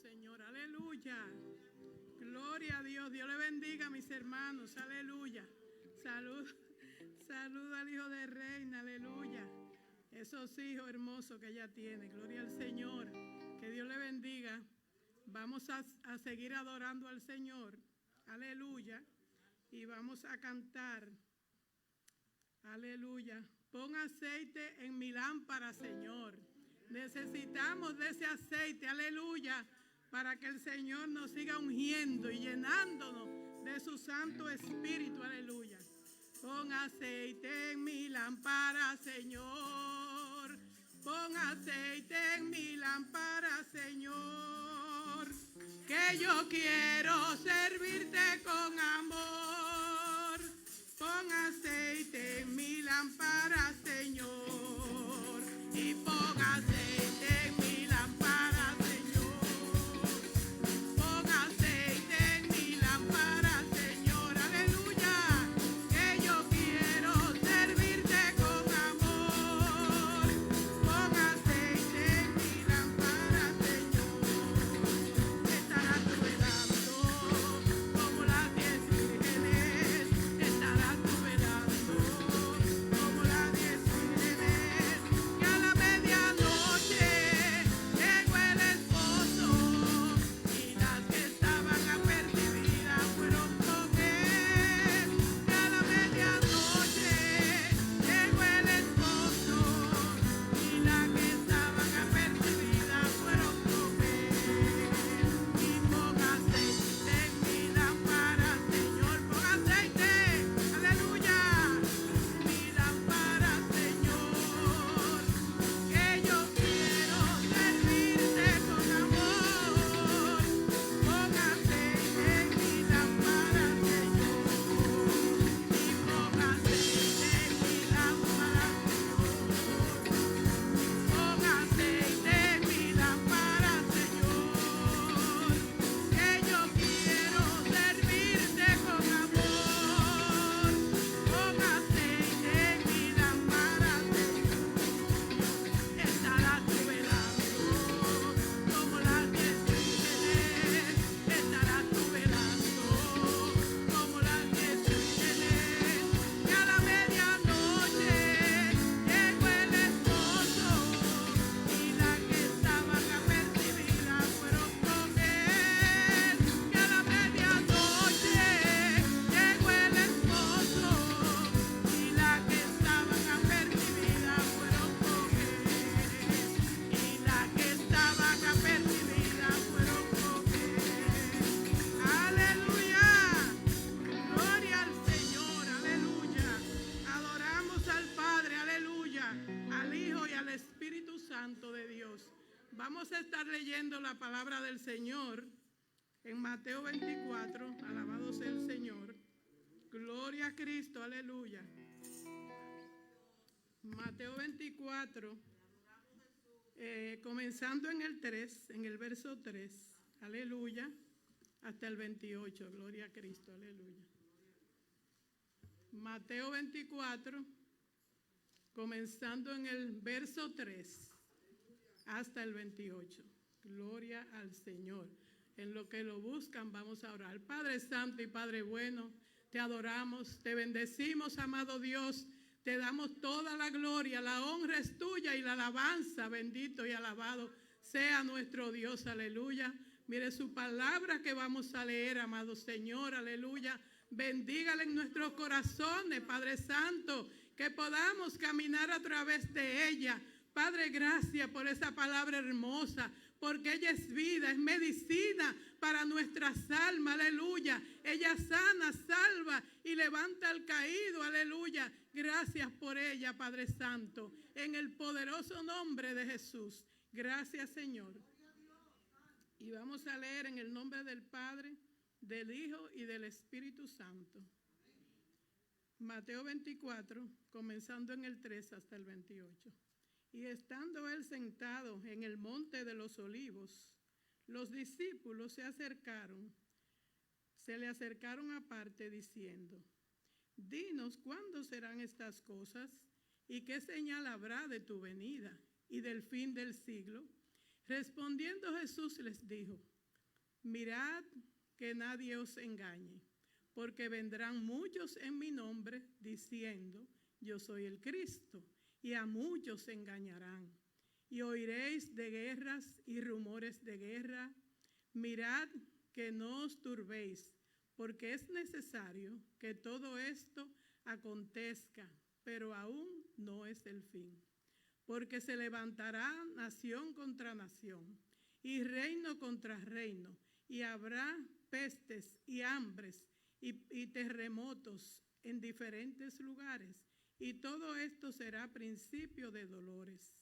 Señor, aleluya. Gloria a Dios. Dios le bendiga a mis hermanos, aleluya. Salud al hijo de reina, aleluya. Esos hijos hermosos que ella tiene, gloria al Señor. Que Dios le bendiga. Vamos a seguir adorando al Señor, aleluya. Y vamos a cantar, aleluya. Pon aceite en mi lámpara, Señor. Necesitamos de ese aceite, aleluya, para que el Señor nos siga ungiendo y llenándonos de su Santo Espíritu, aleluya. Pon aceite en mi lámpara, Señor. Pon aceite en mi lámpara, Señor. Que yo quiero servirte con amor. Pon aceite en mi lámpara, Señor. Y pon aceite en mi lámpara, Señor. Pon aceite en mi lámpara, Señor. Aleluya. Que yo quiero servirte con amor. Pon aceite en mi lámpara, Señor. Estarás tú velando como las 10 vírgenes. Estarás tú velando como las 10 vírgenes. Que a la medianoche llegó el esposo y las que estaban apercibidas fueron con él. Que a la medianoche llegó el esposo y las que estaban apercibidas fueron con él. Y pon aceite en mi lámpara, Señor, pon aceite, aleluya, mi lámpara, Señor, que yo quiero servirte con amor. Pon aceite en mi lámpara, Señor, y pon aceite en mi lámpara, Señor. Pon aceite en mi lámpara, Señor, que yo quiero servirte con amor. Pon aceite en mi lámpara, Señor. Estarás tú velando como las 10 vírgenes. Estarás tú velando como las 10 vírgenes. Que a la medianoche llegó el esposo y las que estaban apercibidas fueron con él. Que a la medianoche llegó el esposo y las que estaban apercibidas fueron con él. Y las que estaban apercibidas fueron con él. Aleluya. Gloria al Señor, aleluya. Adoramos al Padre, aleluya, al Hijo y al Espíritu Santo de Dios. Vamos a estar leyendo la palabra del Señor en Mateo 24, alabado sea el Señor. Gloria a Cristo, aleluya. Mateo 24, comenzando en el 3, en el verso 3, aleluya, hasta el 28, gloria a Cristo, aleluya. Mateo 24, comenzando en el verso 3 hasta el 28. Gloria al Señor. En lo que lo buscan vamos a orar. Padre Santo y Padre bueno, te adoramos, te bendecimos, amado Dios. Te damos toda la gloria, la honra es tuya y la alabanza, bendito y alabado sea nuestro Dios, aleluya. Mire su palabra que vamos a leer, amado Señor, aleluya. Bendígale en nuestros corazones, Padre Santo, que podamos caminar a través de ella. Padre, gracias por esa palabra hermosa, porque ella es vida, es medicina para nuestras almas, aleluya. Ella sana, salva y levanta al caído, aleluya. Gracias por ella, Padre Santo, en el poderoso nombre de Jesús. Gracias, Señor. Y vamos a leer en el nombre del Padre, del Hijo y del Espíritu Santo. Mateo 24, comenzando en el 3 hasta el 28. Y estando él sentado en el monte de los olivos, los discípulos se le acercaron aparte diciendo: dinos cuándo serán estas cosas y qué señal habrá de tu venida y del fin del siglo. Respondiendo Jesús les dijo: Mirad que nadie os engañe, porque vendrán muchos en mi nombre diciendo, yo soy el Cristo, y a muchos engañarán. Y oiréis de guerras y rumores de guerra. Mirad que no os turbéis, porque es necesario que todo esto acontezca, pero aún no es el fin. Porque se levantará nación contra nación, y reino contra reino, y habrá pestes y hambres y terremotos en diferentes lugares, y todo esto será principio de dolores.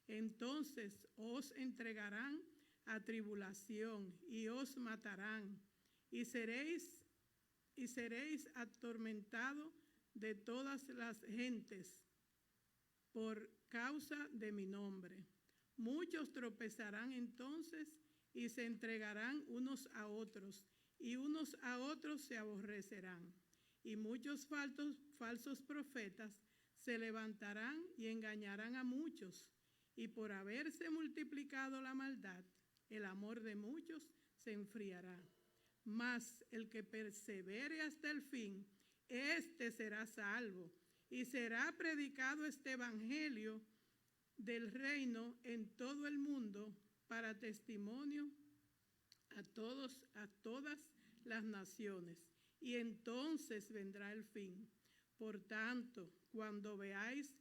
Entonces os entregarán a tribulación y os matarán, y seréis atormentados de todas las gentes por causa de mi nombre. Muchos tropezarán entonces y se entregarán unos a otros, y unos a otros se aborrecerán. Y muchos falsos profetas se levantarán y engañarán a muchos. Y por haberse multiplicado la maldad, el amor de muchos se enfriará. Mas el que persevere hasta el fin, éste será salvo. Y será predicado este evangelio del reino en todo el mundo para testimonio a todas las naciones. Y entonces vendrá el fin. Por tanto, cuando veáis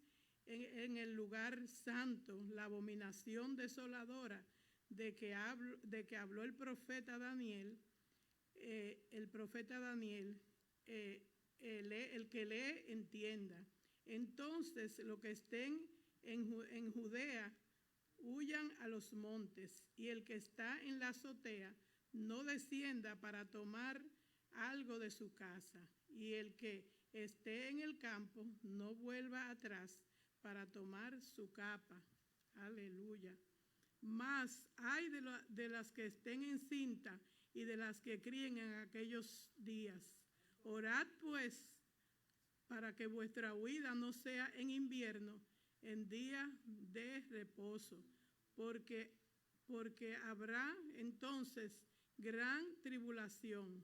en el lugar santo la abominación desoladora de que habló el profeta Daniel, el que lee entienda. Entonces los que estén en Judea huyan a los montes, y el que está en la azotea no descienda para tomar algo de su casa, y el que esté en el campo no vuelva atrás para tomar su capa. Aleluya. Mas hay de las que estén encinta y de las que críen en aquellos días. Orad pues para que vuestra huida no sea en invierno, en día de reposo, porque habrá entonces gran tribulación,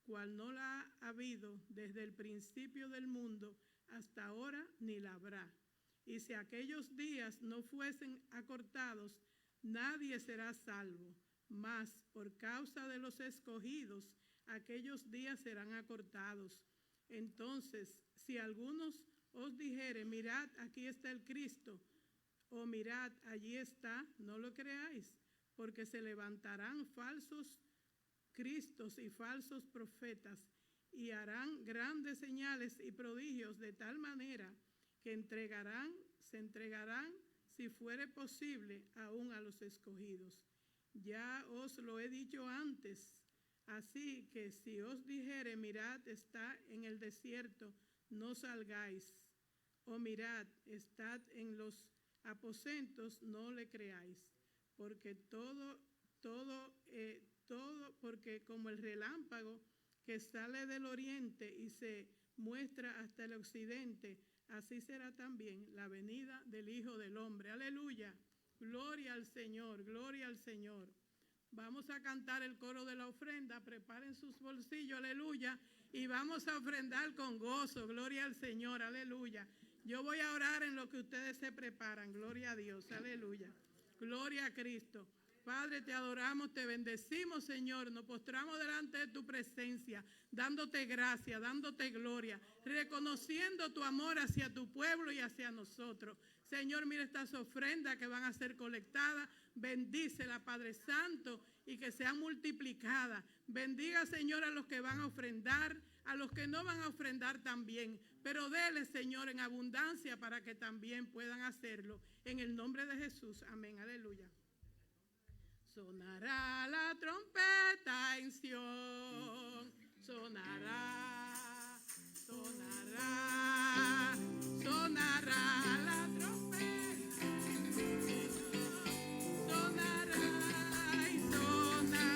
cual no la ha habido desde el principio del mundo hasta ahora, ni la habrá. Y si aquellos días no fuesen acortados, nadie será salvo. Mas por causa de los escogidos, aquellos días serán acortados. Entonces, si algunos os dijere, mirad, aquí está el Cristo, o mirad, allí está, no lo creáis, porque se levantarán falsos cristos y falsos profetas, y harán grandes señales y prodigios, de tal manera que se entregarán, si fuere posible, aún a los escogidos. Ya os lo he dicho antes, así que si os dijere, mirad, está en el desierto, no salgáis, o mirad, estad en los aposentos, no le creáis, porque porque como el relámpago que sale del oriente y se muestra hasta el occidente, así será también la venida del Hijo del Hombre. Aleluya. Gloria al Señor, gloria al Señor. Vamos a cantar el coro de la ofrenda. Preparen sus bolsillos, aleluya. Y vamos a ofrendar con gozo. Gloria al Señor, aleluya. Yo voy a orar en lo que ustedes se preparan. Gloria a Dios, aleluya. Gloria a Cristo. Padre, te adoramos, te bendecimos, Señor. Nos postramos delante de tu presencia, dándote gracia, dándote gloria, reconociendo tu amor hacia tu pueblo y hacia nosotros. Señor, mira estas ofrendas que van a ser colectadas. Bendícela, Padre Santo, y que sean multiplicadas. Bendiga, Señor, a los que van a ofrendar, a los que no van a ofrendar también. Pero dele, Señor, en abundancia para que también puedan hacerlo. En el nombre de Jesús. Amén. Aleluya. Sonará la trompeta en Sión, sonará, sonará, sonará la trompeta, sonará y sonará,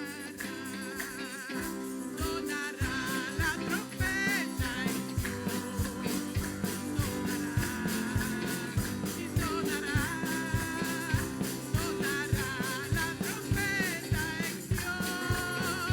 sonará la trompeta en Sión, sonará y sonará. Sonará la trompeta en Sión.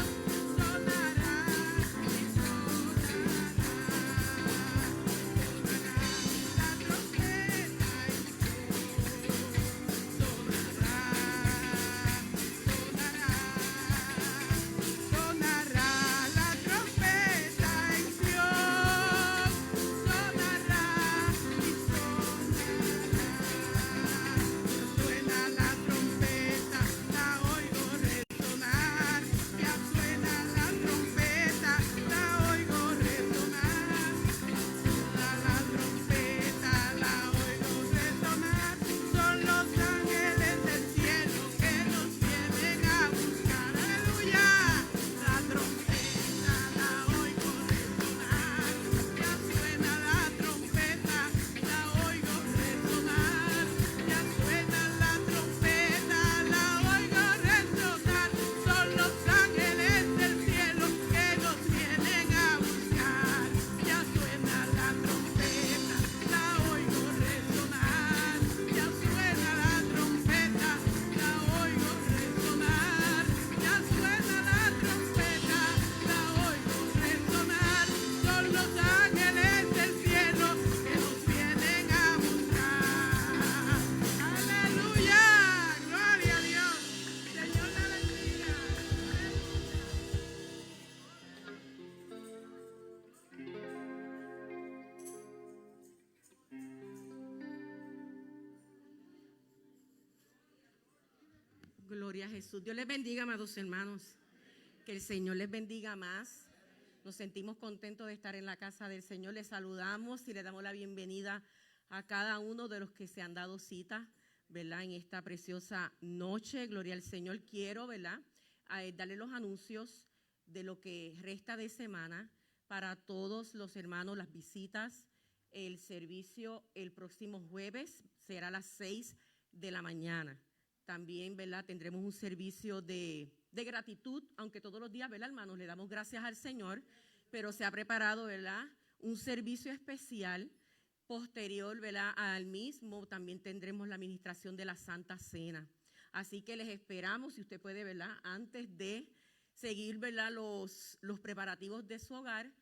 Gloria a Jesús. Dios les bendiga, amados hermanos. Que el Señor les bendiga más. Nos sentimos contentos de estar en la casa del Señor. Les saludamos y le damos la bienvenida a cada uno de los que se han dado cita, ¿verdad? En esta preciosa noche. Gloria al Señor. Quiero, ¿verdad? Darle los anuncios de lo que resta de semana para todos los hermanos, las visitas. El servicio el próximo jueves será a las 6 de la mañana. También, ¿verdad? Tendremos un servicio de gratitud, aunque todos los días, ¿verdad, hermanos? Le damos gracias al Señor, pero se ha preparado, ¿verdad? Un servicio especial posterior, ¿verdad? Al mismo también tendremos la administración de la Santa Cena. Así que les esperamos, si usted puede, ¿verdad? Antes de seguir, ¿verdad? Los preparativos de su hogar,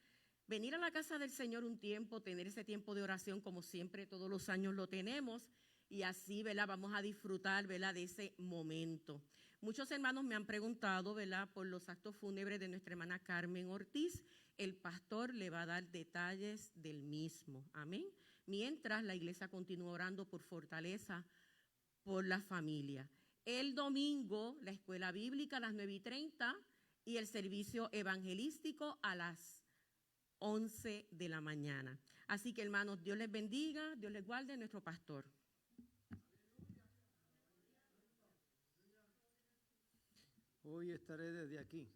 venir a la casa del Señor un tiempo, tener ese tiempo de oración como siempre todos los años lo tenemos. Y así, ¿verdad? Vamos a disfrutar, ¿verdad? De ese momento. Muchos hermanos me han preguntado, ¿verdad? Por los actos fúnebres de nuestra hermana Carmen Ortiz. El pastor le va a dar detalles del mismo. Amén. Mientras la iglesia continúa orando por fortaleza por la familia. El domingo, la escuela bíblica a las 9:30 y el servicio evangelístico a las 11 de la mañana. Así que, hermanos, Dios les bendiga, Dios les guarde, nuestro pastor. Hoy estaré desde aquí.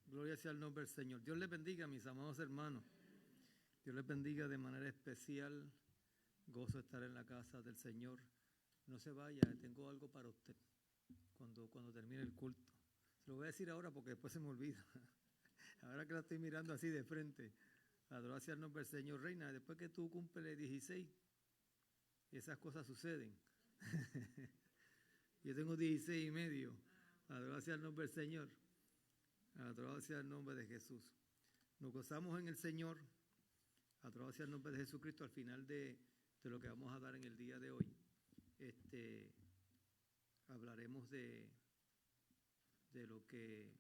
Gloria sea el nombre del Señor. Dios les bendiga, mis amados hermanos. Dios les bendiga de manera especial. Gozo estar en la casa del Señor. No se vaya, tengo algo para usted cuando termine el culto. Se lo voy a decir ahora porque después se me olvida. Ahora que la estoy mirando así de frente. Adora sea el nombre del Señor. Reina, después que tú cumples 16, esas cosas suceden. Yo tengo 16 y medio. Adorado sea el nombre del Señor. Adorado sea el nombre de Jesús. Nos gozamos en el Señor. Adorado sea el nombre de Jesucristo. Al final de lo que vamos a dar en el día de hoy, hablaremos de lo que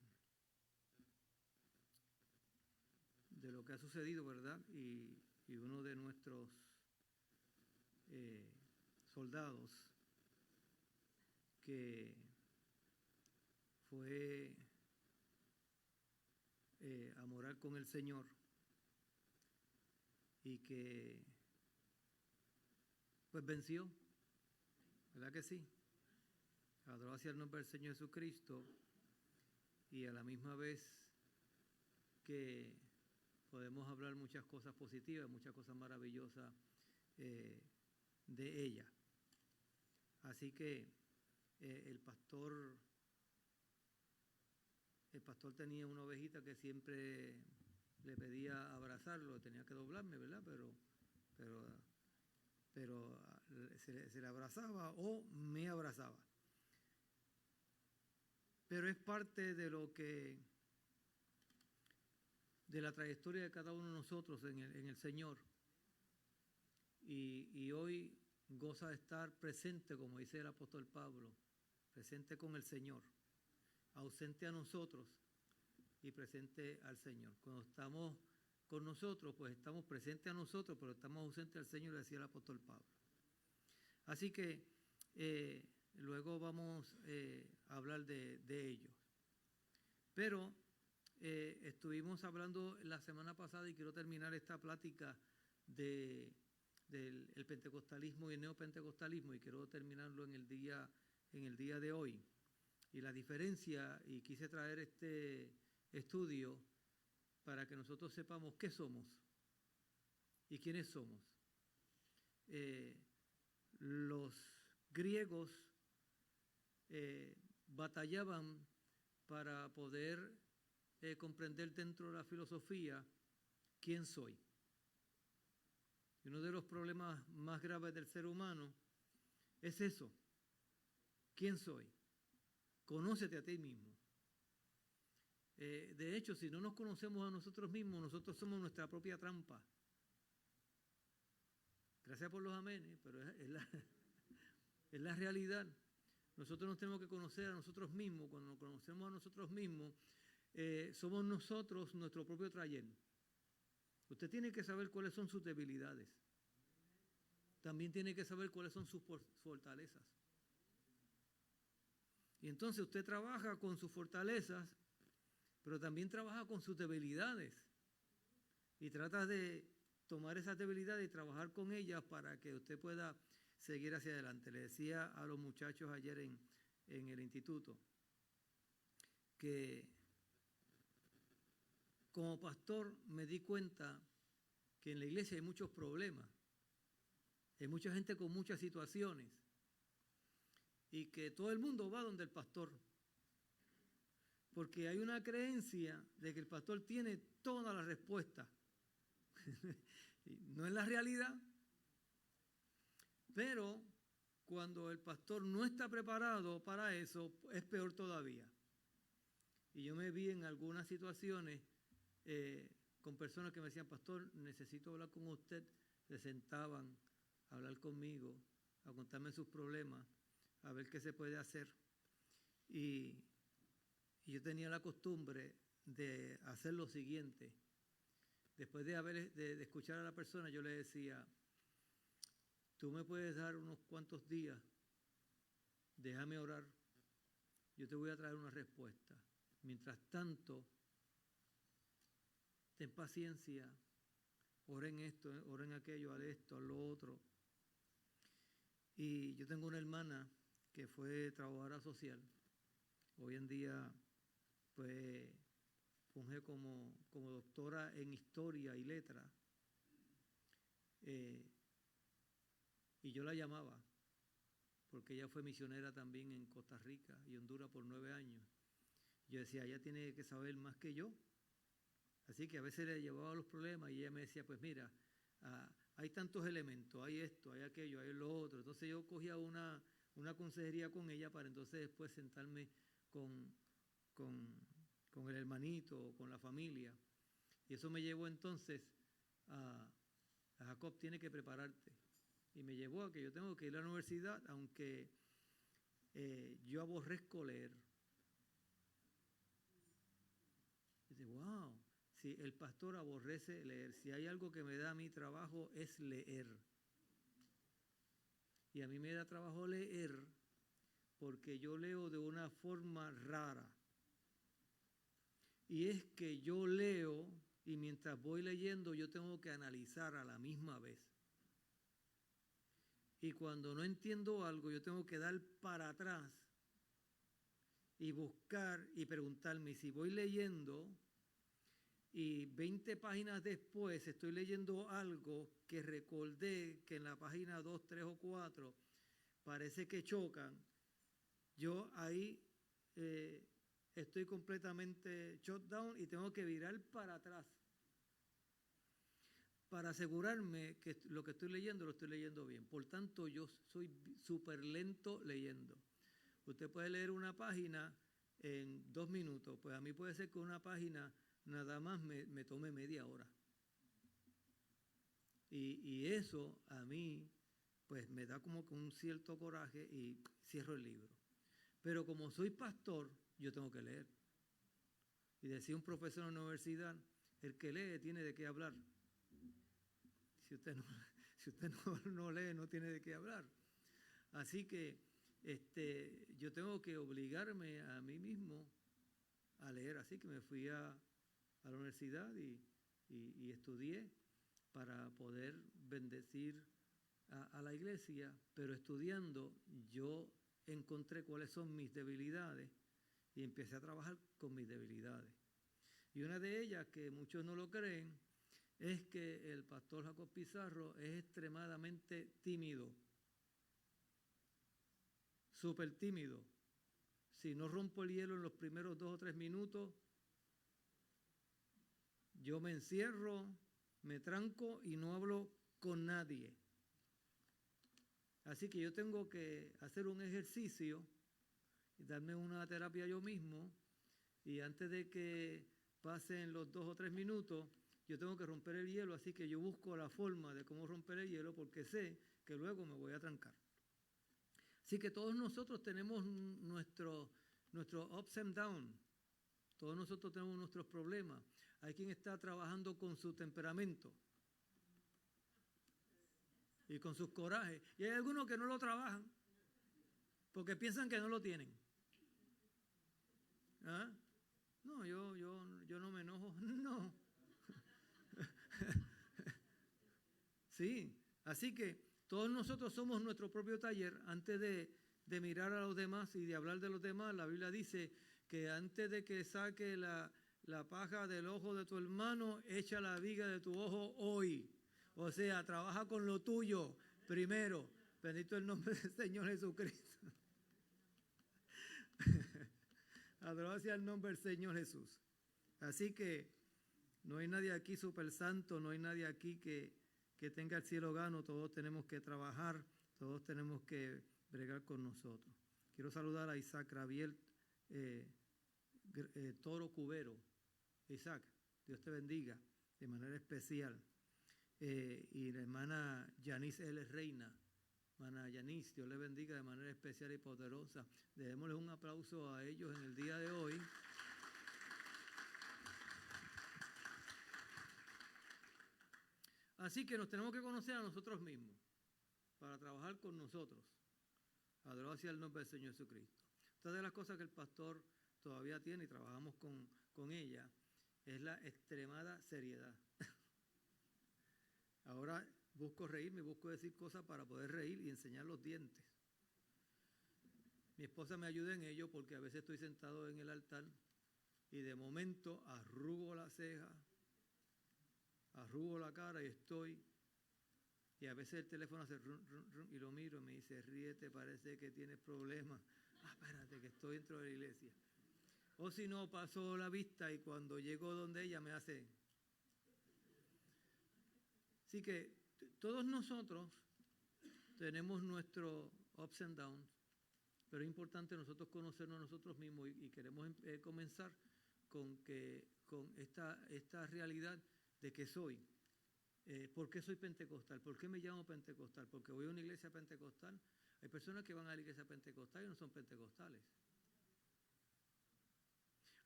ha sucedido, ¿verdad? Y uno de nuestros soldados que fue a morar con el Señor y que pues venció, ¿verdad que sí? Adorado sea el nombre del Señor Jesucristo, y a la misma vez que podemos hablar muchas cosas positivas, muchas cosas maravillosas de ella. Así que el pastor tenía una ovejita que siempre le pedía abrazarlo, tenía que doblarme, ¿verdad? Pero se le abrazaba o me abrazaba. Pero es parte de la trayectoria de cada uno de nosotros en el Señor. Y hoy goza de estar presente, como dice el apóstol Pablo, presente con el Señor, ausente a nosotros y presente al Señor. Cuando estamos con nosotros, pues estamos presentes a nosotros, pero estamos ausentes al Señor, decía el apóstol Pablo. Así que luego vamos a hablar de ellos. Pero estuvimos hablando la semana pasada, y quiero terminar esta plática del pentecostalismo y el neopentecostalismo, y quiero terminarlo en el día de hoy. Y la diferencia, y quise traer este estudio para que nosotros sepamos qué somos y quiénes somos. Los griegos batallaban para poder comprender dentro de la filosofía quién soy. Y uno de los problemas más graves del ser humano es eso. ¿Quién soy? Conócete a ti mismo. De hecho, si no nos conocemos a nosotros mismos, nosotros somos nuestra propia trampa. Gracias por los amenes, pero es la realidad. Nosotros nos tenemos que conocer a nosotros mismos. Cuando nos conocemos a nosotros mismos, somos nosotros nuestro propio taller. Usted tiene que saber cuáles son sus debilidades. También tiene que saber cuáles son sus fortalezas. Y entonces usted trabaja con sus fortalezas, pero también trabaja con sus debilidades. Y trata de tomar esas debilidades y trabajar con ellas para que usted pueda seguir hacia adelante. Le decía a los muchachos ayer en el instituto que como pastor me di cuenta que en la iglesia hay muchos problemas, hay mucha gente con muchas situaciones y que todo el mundo va donde el pastor, porque hay una creencia de que el pastor tiene todas las respuestas. No es la realidad, pero cuando el pastor no está preparado para eso, es peor todavía. Y yo me vi en algunas situaciones con personas que me decían, pastor, necesito hablar con usted. Se sentaban a hablar conmigo, a contarme sus problemas, a ver qué se puede hacer. Y yo tenía la costumbre de hacer lo siguiente. Después de escuchar a la persona, yo le decía, tú me puedes dar unos cuantos días, déjame orar, yo te voy a traer una respuesta. Mientras tanto, ten paciencia, oren esto, oren aquello, haz esto, haz lo otro. Y yo tengo una hermana que fue trabajadora social, hoy en día pues funge como doctora en historia y letras, y yo la llamaba porque ella fue misionera también en Costa Rica y Honduras por 9 años. Yo decía, ella tiene que saber más que yo. Así que a veces le llevaba los problemas y ella me decía, pues mira, hay tantos elementos, hay esto, hay aquello, hay lo otro. Entonces yo cogía una consejería con ella para entonces después sentarme con el hermanito o con la familia. Y eso me llevó entonces a Jacob, tiene que prepararte. Y me llevó a que yo tengo que ir a la universidad, aunque yo aborrezco leer. Y dice, wow, si el pastor aborrece leer, si hay algo que me da a mí trabajo es leer. Y a mí me da trabajo leer porque yo leo de una forma rara. Y es que yo leo y mientras voy leyendo yo tengo que analizar a la misma vez. Y cuando no entiendo algo yo tengo que dar para atrás y buscar y preguntarme. Y si voy leyendo y 20 páginas después estoy leyendo algo que recordé que en la página 2, 3 o 4 parece que chocan, yo ahí estoy completamente shut down y tengo que virar para atrás para asegurarme que lo que estoy leyendo lo estoy leyendo bien. Por tanto, yo soy súper lento leyendo. Usted puede leer una página en 2 minutos, pues a mí puede ser que una página nada más me tome media hora. Y eso a mí pues me da como que un cierto coraje y cierro el libro. Pero como soy pastor, yo tengo que leer. Y decía un profesor en la universidad, el que lee tiene de qué hablar. Si usted no lee, no tiene de qué hablar. Así que yo tengo que obligarme a mí mismo a leer. Así que me fui a la universidad y estudié para poder bendecir a la iglesia, pero estudiando yo encontré cuáles son mis debilidades y empecé a trabajar con mis debilidades. Y una de ellas, que muchos no lo creen, es que el pastor Jacob Pizarro es extremadamente tímido, súper tímido. Si no rompo el hielo en los primeros 2 o 3 minutos, yo me encierro, me tranco y no hablo con nadie. Así que yo tengo que hacer un ejercicio y darme una terapia yo mismo, y antes de que pasen los 2 o 3 minutos, yo tengo que romper el hielo, así que yo busco la forma de cómo romper el hielo porque sé que luego me voy a trancar. Así que todos nosotros tenemos nuestro ups and downs, todos nosotros tenemos nuestros problemas. Hay quien está trabajando con su temperamento y con sus corajes, y hay algunos que no lo trabajan porque piensan que no lo tienen. ¿Ah? No, yo no me enojo. No. Sí, así que todos nosotros somos nuestro propio taller. Antes de mirar a los demás y de hablar de los demás, la Biblia dice que antes de que saque la paja del ojo de tu hermano, echa la viga de tu ojo hoy. O sea, trabaja con lo tuyo primero. Bendito el nombre del Señor Jesucristo. Adorado sea el nombre del Señor Jesús. Así que no hay nadie aquí super santo, no hay nadie aquí que tenga el cielo gano. Todos tenemos que trabajar, todos tenemos que bregar con nosotros. Quiero saludar a Isaac Rabiel Toro Cubero. Isaac, Dios te bendiga de manera especial. Y la hermana Yanis L. Reina. Hermana Yanis, Dios le bendiga de manera especial y poderosa. Démosle un aplauso a ellos en el día de hoy. Así que nos tenemos que conocer a nosotros mismos para trabajar con nosotros. Adorado sea el nombre del Señor Jesucristo. Otra de las cosas que el pastor todavía tiene y trabajamos con ella es la extremada seriedad. Ahora busco reírme, busco decir cosas para poder reír y enseñar los dientes. Mi esposa me ayuda en ello porque a veces estoy sentado en el altar y de momento arrugo la ceja, arrugo la cara y a veces el teléfono hace rum, rum, rum, y lo miro y me dice, ríete, parece que tienes problemas. Espérate, que estoy dentro de la iglesia. O si no, paso la vista y cuando llego donde ella me hace. Así que todos nosotros tenemos nuestros ups and downs, pero es importante nosotros conocernos a nosotros mismos y queremos comenzar con esta realidad de que soy. ¿Por qué soy pentecostal? ¿Por qué me llamo pentecostal? Porque voy a una iglesia pentecostal. Hay personas que van a la iglesia pentecostal y no son pentecostales.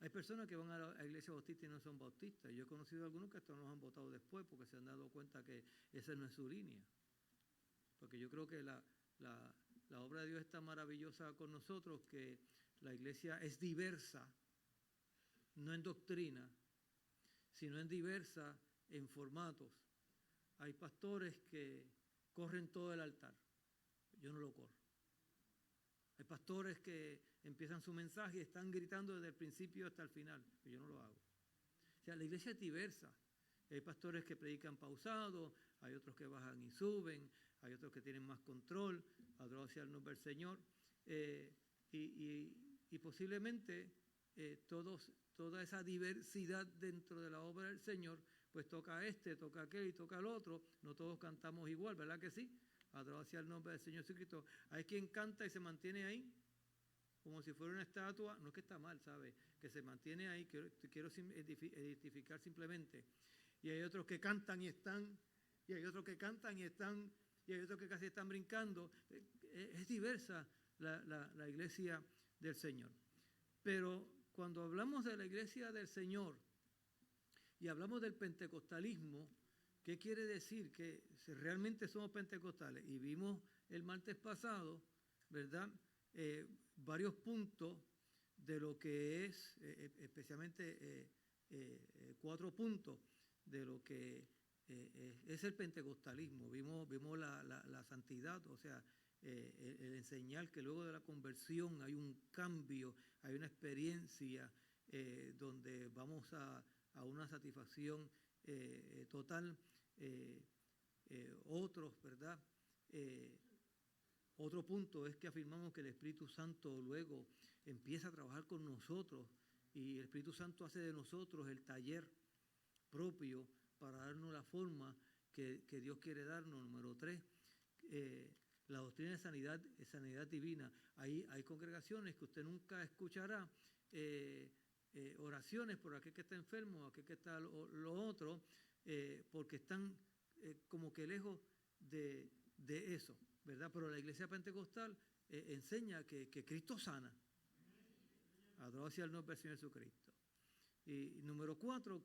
Hay personas que van a la iglesia bautista y no son bautistas. Yo he conocido a algunos que hasta nos han votado después porque se han dado cuenta que esa no es su línea. Porque yo creo que la obra de Dios es tan maravillosa con nosotros que la iglesia es diversa, no en doctrina, sino en diversa en formatos. Hay pastores que corren todo el altar. Yo no lo corro. Hay pastores que empiezan su mensaje y están gritando desde el principio hasta el final. Yo no lo hago. O sea, la iglesia es diversa. Hay pastores que predican pausado, hay otros que bajan y suben, hay otros que tienen más control. Adorado sea el nombre del Señor. Y posiblemente toda esa diversidad dentro de la obra del Señor, pues toca a este, toca a aquel y toca al otro. No todos cantamos igual, ¿verdad que sí? Adorado sea el nombre del Señor Jesucristo. Hay quien canta y se mantiene ahí como si fuera una estatua. No es que está mal, ¿sabe? Que se mantiene ahí. Quiero identificar simplemente. Y hay otros que cantan y están, y hay otros que cantan y están, y hay otros que casi están brincando. Es diversa la iglesia del Señor. Pero cuando hablamos de la iglesia del Señor y hablamos del pentecostalismo, ¿qué quiere decir? Que si realmente somos pentecostales. Y vimos el martes pasado, ¿verdad? Varios puntos de lo que es, especialmente 4 puntos de lo que es el pentecostalismo. Vimos la santidad, o sea, el enseñar que luego de la conversión hay un cambio, hay una experiencia donde vamos a una satisfacción total. Otros, ¿verdad? Otro punto es que afirmamos que el Espíritu Santo luego empieza a trabajar con nosotros y el Espíritu Santo hace de nosotros el taller propio para darnos la forma que Dios quiere darnos. Número 3, la doctrina de sanidad divina. Hay congregaciones que usted nunca escuchará oraciones por aquel que está enfermo, aquel que está lo otro, porque están como que lejos de eso, ¿verdad? Pero la iglesia pentecostal enseña que Cristo sana. Adorado sea el nombre del Señor Jesucristo. Y número 4,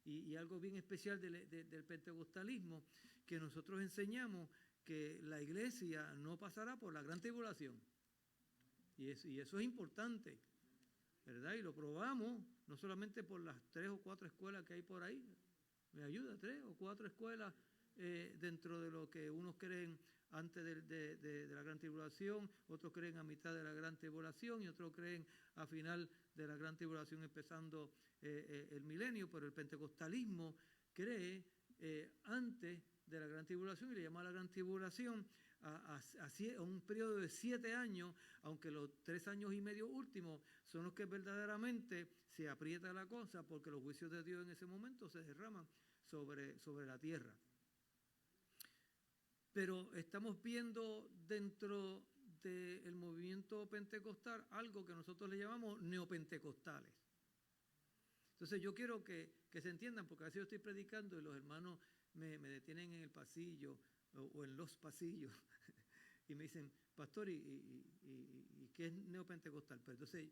y algo bien especial del pentecostalismo, que nosotros enseñamos que la iglesia no pasará por la gran tribulación. Y eso es importante. ¿verdad? Y lo probamos, no solamente por las 3 o 4 escuelas que hay por ahí, me ayuda, 3 o 4 escuelas dentro de lo que unos creen antes de la gran tribulación, otros creen a mitad de la gran tribulación y otros creen a final de la gran tribulación empezando el milenio, pero el pentecostalismo cree antes de la gran tribulación y le llama a la gran tribulación a un periodo de 7 años, aunque los 3 años y medio últimos son los que verdaderamente se aprieta la cosa porque los juicios de Dios en ese momento se derraman sobre la tierra. Pero estamos viendo dentro del movimiento pentecostal algo que nosotros le llamamos neopentecostales. Entonces yo quiero que se entiendan, porque a veces yo estoy predicando y los hermanos me detienen en el pasillo o en los pasillos y me dicen, pastor, ¿y qué es neopentecostal? Pues entonces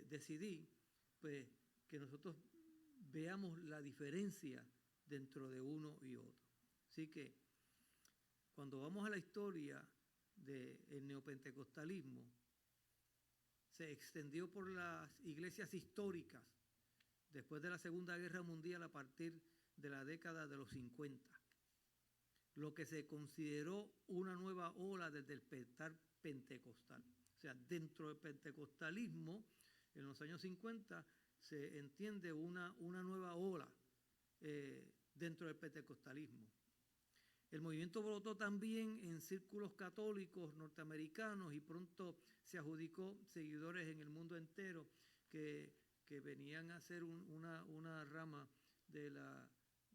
decidí pues, que nosotros veamos la diferencia dentro de uno y otro. Así que cuando vamos a la historia del neopentecostalismo, se extendió por las iglesias históricas después de la Segunda Guerra Mundial a partir de la década de los 50, lo que se consideró una nueva ola del despertar pentecostal. O sea, dentro del pentecostalismo, en los años 50, se entiende una nueva ola dentro del pentecostalismo. El movimiento brotó también en círculos católicos norteamericanos y pronto se adjudicó seguidores en el mundo entero que venían a ser una rama de la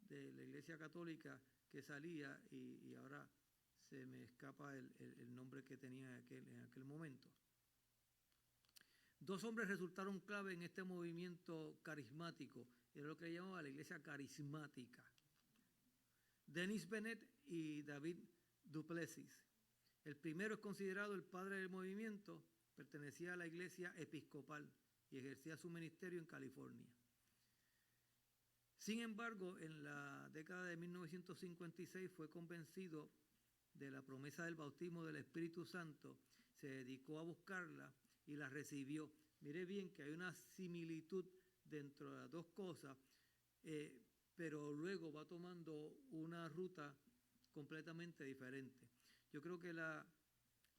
Iglesia Católica que salía y ahora se me escapa el nombre que tenía en aquel momento. 2 hombres resultaron clave en este movimiento carismático, era lo que llamaba la Iglesia carismática. Dennis Bennett y David Duplessis. El primero es considerado el padre del movimiento, pertenecía a la Iglesia Episcopal y ejercía su ministerio en California. Sin embargo, en la década de 1956 fue convencido de la promesa del bautismo del Espíritu Santo, se dedicó a buscarla y la recibió. Mire bien que hay una similitud dentro de las dos cosas, pero luego va tomando una ruta completamente diferente. Yo creo que la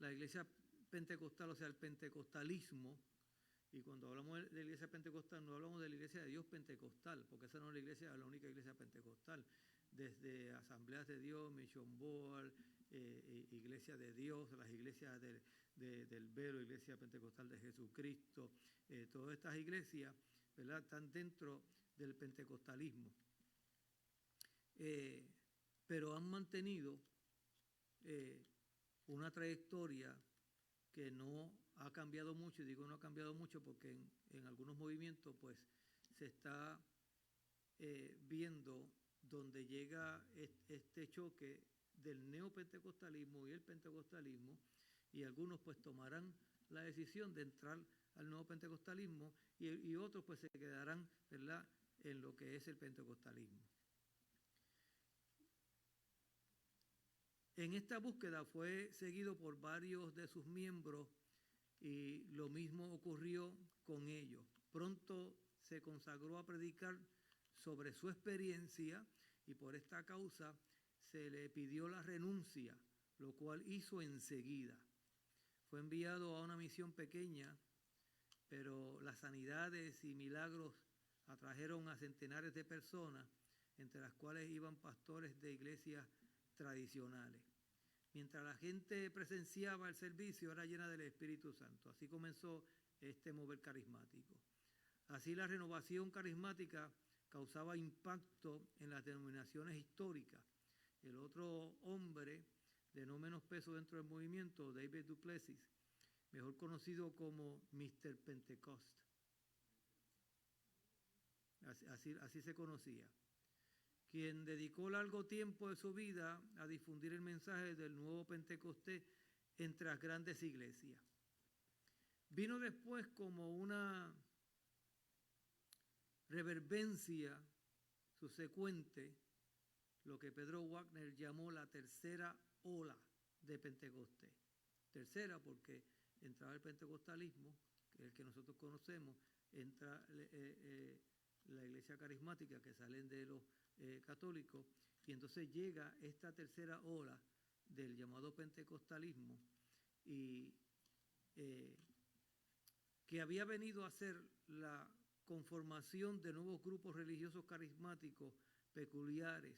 iglesia pentecostal, o sea, el pentecostalismo, y cuando hablamos de la iglesia pentecostal no hablamos de la iglesia de Dios pentecostal, porque esa no es la única iglesia pentecostal. Desde Asambleas de Dios, Mission Board, Iglesia de Dios, las iglesias del Velo, Iglesia Pentecostal de Jesucristo, todas estas iglesias, ¿verdad?, están dentro del pentecostalismo. Pero han mantenido una trayectoria que no ha cambiado mucho, y digo no ha cambiado mucho porque en algunos movimientos pues se está viendo donde llega este choque del neopentecostalismo y el pentecostalismo, y algunos pues tomarán la decisión de entrar al neopentecostalismo y otros pues se quedarán, ¿verdad?, en lo que es el pentecostalismo. En esta búsqueda fue seguido por varios de sus miembros y lo mismo ocurrió con ellos. Pronto se consagró a predicar sobre su experiencia y por esta causa se le pidió la renuncia, lo cual hizo enseguida. Fue enviado a una misión pequeña, pero las sanidades y milagros atrajeron a centenares de personas, entre las cuales iban pastores de iglesias tradicionales. Mientras la gente presenciaba el servicio, era llena del Espíritu Santo. Así comenzó este mover carismático. Así la renovación carismática causaba impacto en las denominaciones históricas. El otro hombre de no menos peso dentro del movimiento, David Duplessis, mejor conocido como Mr. Pentecost. Así se conocía, quien dedicó largo tiempo de su vida a difundir el mensaje del nuevo Pentecostés entre las grandes iglesias. Vino después como una reverbencia subsecuente, lo que Pedro Wagner llamó la tercera ola de Pentecostés. Tercera porque entraba el pentecostalismo, que es el que nosotros conocemos, entra la iglesia carismática, que salen de los católicos, y entonces llega esta tercera ola del llamado pentecostalismo, y que había venido a ser la conformación de nuevos grupos religiosos carismáticos peculiares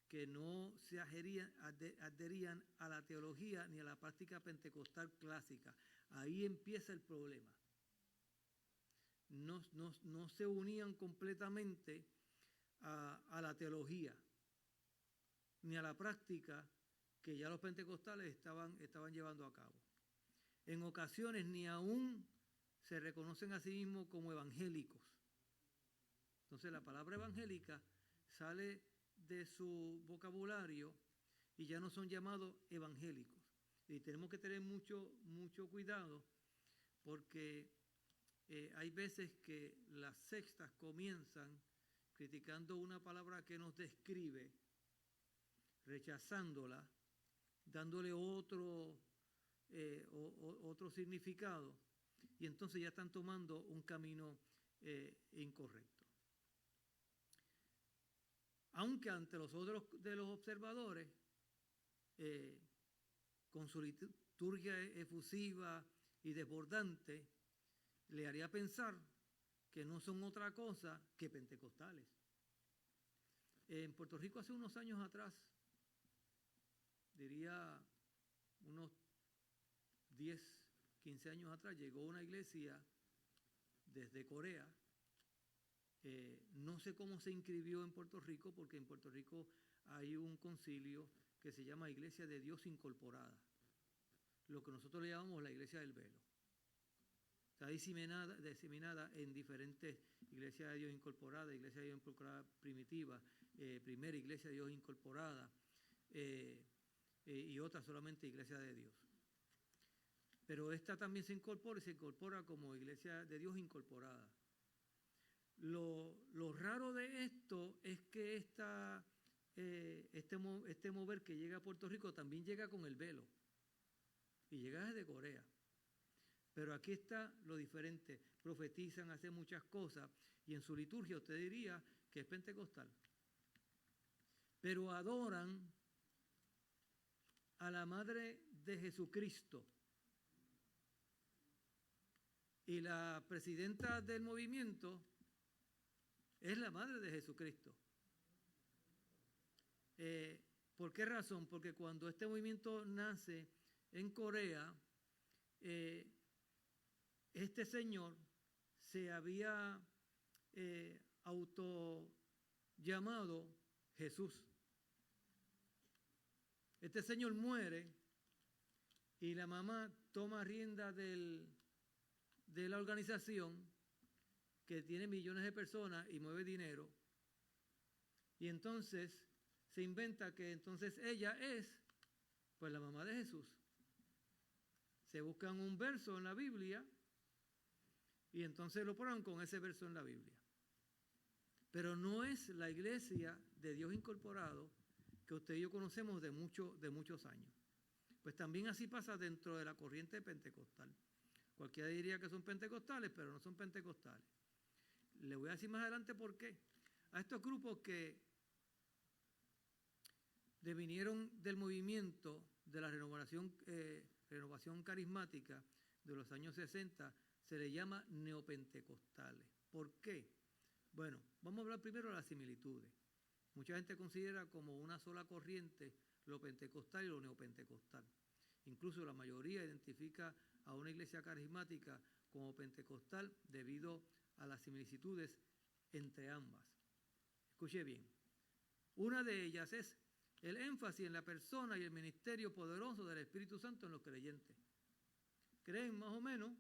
que no se adherían a la teología ni a la práctica pentecostal clásica. Ahí empieza el problema. No se unían completamente a la teología ni a la práctica que ya los pentecostales estaban llevando a cabo. En ocasiones ni aún se reconocen a sí mismos como evangélicos. Entonces la palabra evangélica sale de su vocabulario y ya no son llamados evangélicos. Y tenemos que tener mucho cuidado, porque hay veces que las sectas comienzan criticando una palabra que nos describe, rechazándola, dándole otro significado, y entonces ya están tomando un camino incorrecto. Aunque ante los ojos de los observadores, con su liturgia efusiva y desbordante, le haría pensar que no son otra cosa que pentecostales. En Puerto Rico hace unos años atrás, diría unos 10, 15 años atrás, llegó una iglesia desde Corea. No sé cómo se inscribió en Puerto Rico, porque en Puerto Rico hay un concilio que se llama Iglesia de Dios Incorporada, lo que nosotros le llamamos la Iglesia del Velo. Está diseminada en diferentes iglesias de Dios incorporadas, Iglesia de Dios incorporada primitiva, primera Iglesia de Dios incorporada, y otra solamente Iglesia de Dios. Pero esta también se incorpora como Iglesia de Dios incorporada. Lo raro de esto es que este mover que llega a Puerto Rico también llega con el velo, y llega desde Corea. Pero aquí está lo diferente: profetizan, hacen muchas cosas, y en su liturgia usted diría que es pentecostal. Pero adoran a la Madre de Jesucristo. Y la presidenta del movimiento es la Madre de Jesucristo. ¿Por qué razón? Porque cuando este movimiento nace en Corea, este señor se había autollamado Jesús. Este señor muere y la mamá toma rienda de la organización, que tiene millones de personas y mueve dinero, y entonces se inventa que entonces ella es pues la mamá de Jesús. Se buscan un verso en la Biblia y entonces lo ponen con ese verso en la Biblia. Pero no es la Iglesia de Dios incorporado que usted y yo conocemos de muchos años. Pues también así pasa dentro de la corriente pentecostal. Cualquiera diría que son pentecostales, pero no son pentecostales. Le voy a decir más adelante por qué. A estos grupos que devinieron del movimiento de la renovación carismática de los años 60, se les llama neopentecostales. ¿Por qué? Bueno, vamos a hablar primero de las similitudes. Mucha gente considera como una sola corriente lo pentecostal y lo neopentecostal. Incluso la mayoría identifica a una iglesia carismática como pentecostal debido a las similitudes entre ambas. Escuche bien. Una de ellas es el énfasis en la persona y el ministerio poderoso del Espíritu Santo en los creyentes. Creen más o menos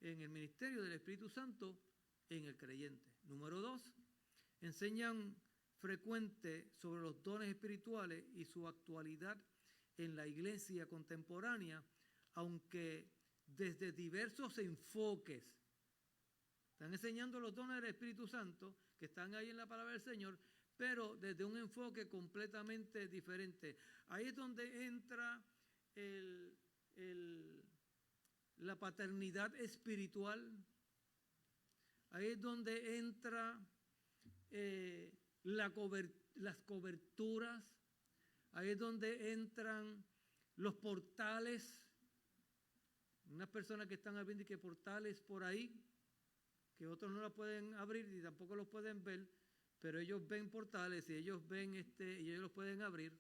en el ministerio del Espíritu Santo en el creyente. Número 2, enseñan frecuente sobre los dones espirituales y su actualidad en la iglesia contemporánea, aunque desde diversos enfoques. Están enseñando los dones del Espíritu Santo que están ahí en la palabra del Señor, pero desde un enfoque completamente diferente. Ahí es donde entra la paternidad espiritual, ahí es donde entra las coberturas, ahí es donde entran los portales. Unas personas que están abriendo y que portales por ahí, que otros no la pueden abrir y tampoco los pueden ver, pero ellos ven portales y ellos ven y ellos los pueden abrir.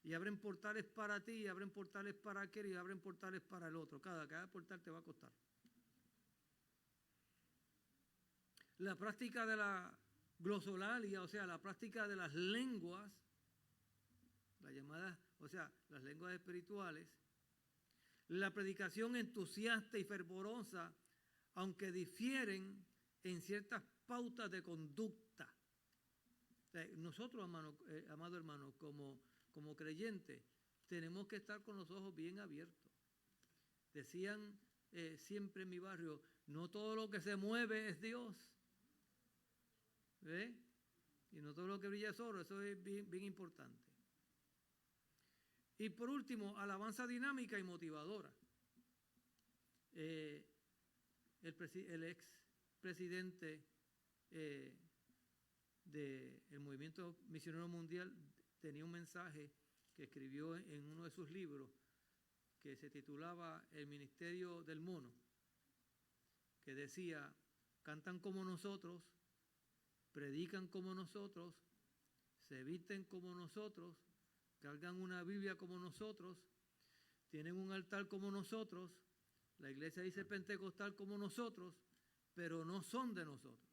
Y abren portales para ti, y abren portales para aquel, y abren portales para el otro. Cada portal te va a costar. La práctica de la glosolalia, o sea, la práctica de las lenguas, las llamadas, o sea, las lenguas espirituales, la predicación entusiasta y fervorosa, aunque difieren en ciertas pautas de conducta. Nosotros, amado hermano, como creyentes, tenemos que estar con los ojos bien abiertos. Decían siempre en mi barrio, no todo lo que se mueve es Dios. ¿Ve? Y no todo lo que brilla es oro, eso es bien importante. Y por último, alabanza dinámica y motivadora. El ex presidente del Movimiento Misionero Mundial tenía un mensaje que escribió en uno de sus libros que se titulaba El Ministerio del Mono, que decía, cantan como nosotros, predican como nosotros, se visten como nosotros, cargan una Biblia como nosotros, tienen un altar como nosotros, la iglesia dice pentecostal como nosotros, pero no son de nosotros.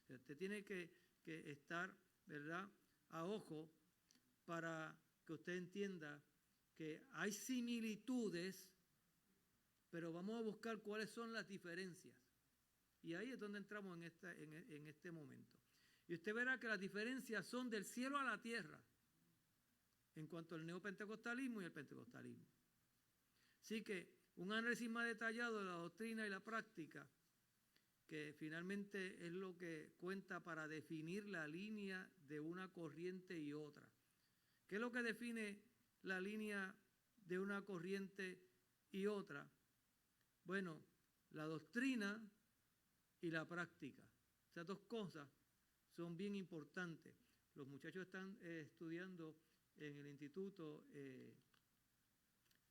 Usted tiene que estar, ¿verdad?, a ojo para que usted entienda que hay similitudes, pero vamos a buscar cuáles son las diferencias. Y ahí es donde entramos en este momento. Y usted verá que las diferencias son del cielo a la tierra en cuanto al neopentecostalismo y el pentecostalismo. Así que un análisis más detallado de la doctrina y la práctica, que finalmente es lo que cuenta para definir la línea de una corriente y otra. ¿Qué es lo que define la línea de una corriente y otra? Bueno, la doctrina y la práctica. Esas dos cosas son bien importantes. Los muchachos están estudiando en el instituto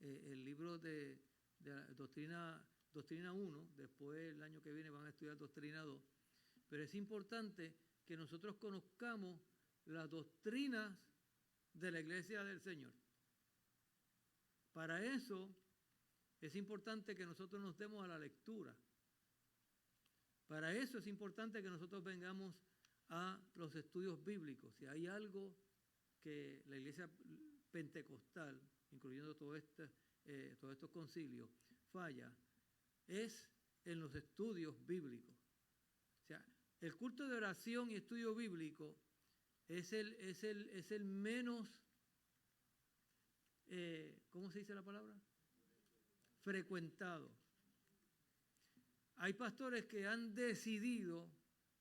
el libro de Doctrina 1, después el año que viene van a estudiar Doctrina 2, pero es importante que nosotros conozcamos las doctrinas de la Iglesia del Señor. Para eso es importante que nosotros nos demos a la lectura. Para eso es importante que nosotros vengamos a los estudios bíblicos. Si hay algo que la Iglesia pentecostal, incluyendo todos estos concilios, falla, es en los estudios bíblicos. O sea, el culto de oración y estudio bíblico es el menos, ¿cómo se dice la palabra? Frecuentado. Hay pastores que han decidido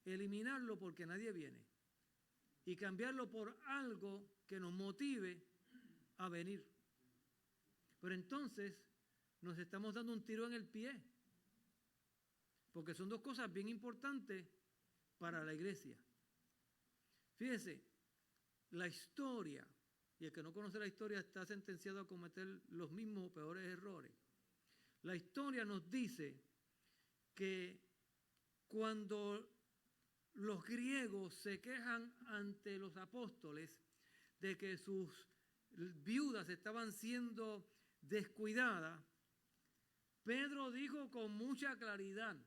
eliminarlo porque nadie viene y cambiarlo por algo que nos motive a venir. Pero entonces nos estamos dando un tiro en el pie, porque son dos cosas bien importantes para la iglesia. Fíjese, la historia, y el que no conoce la historia está sentenciado a cometer los mismos o peores errores. La historia nos dice que cuando los griegos se quejan ante los apóstoles de que sus viudas estaban siendo descuidadas, Pedro dijo con mucha claridad,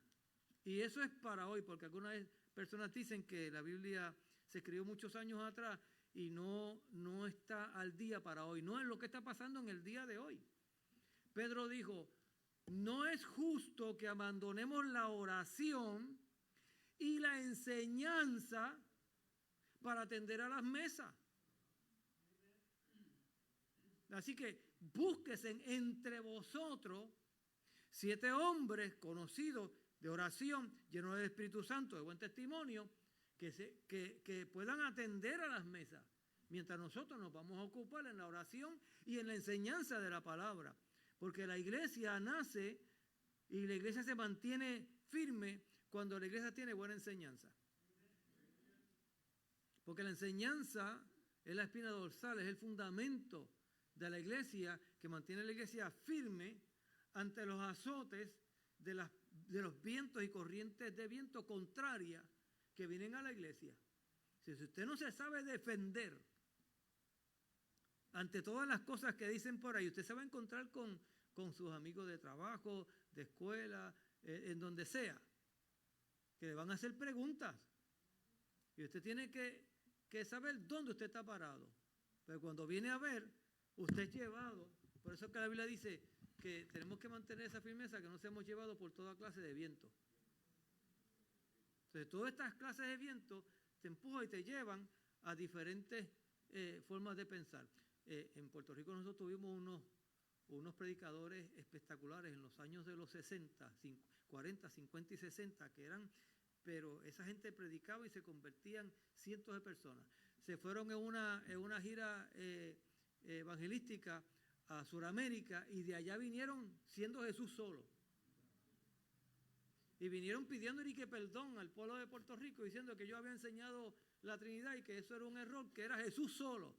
y eso es para hoy, porque algunas personas dicen que la Biblia se escribió muchos años atrás y no está al día para hoy. No es lo que está pasando en el día de hoy. Pedro dijo, no es justo que abandonemos la oración y la enseñanza para atender a las mesas. Así que búsquese entre vosotros 7 hombres conocidos de oración, llenos del Espíritu Santo, de buen testimonio, que puedan atender a las mesas, mientras nosotros nos vamos a ocupar en la oración y en la enseñanza de la palabra. Porque la iglesia nace y la iglesia se mantiene firme cuando la iglesia tiene buena enseñanza. Porque la enseñanza es la espina dorsal, es el fundamento de la iglesia que mantiene a la iglesia firme ante los azotes de los vientos y corrientes de viento contraria que vienen a la iglesia. Si usted no se sabe defender ante todas las cosas que dicen por ahí, usted se va a encontrar con sus amigos de trabajo, de escuela, en donde sea, que le van a hacer preguntas. Y usted tiene que saber dónde usted está parado. Pero cuando viene a ver, usted es llevado. Por eso que la Biblia dice que tenemos que mantener esa firmeza, que no seamos llevados por toda clase de viento. Entonces, todas estas clases de viento te empujan y te llevan a diferentes formas de pensar. En Puerto Rico nosotros tuvimos unos predicadores espectaculares en los años de los 60, 40, 50 y 60, que eran, pero esa gente predicaba y se convertían cientos de personas. Se fueron en una gira evangelística a Sudamérica y de allá vinieron siendo Jesús solo. Y vinieron pidiéndole que perdón al pueblo de Puerto Rico, diciendo que yo había enseñado la Trinidad y que eso era un error, que era Jesús solo.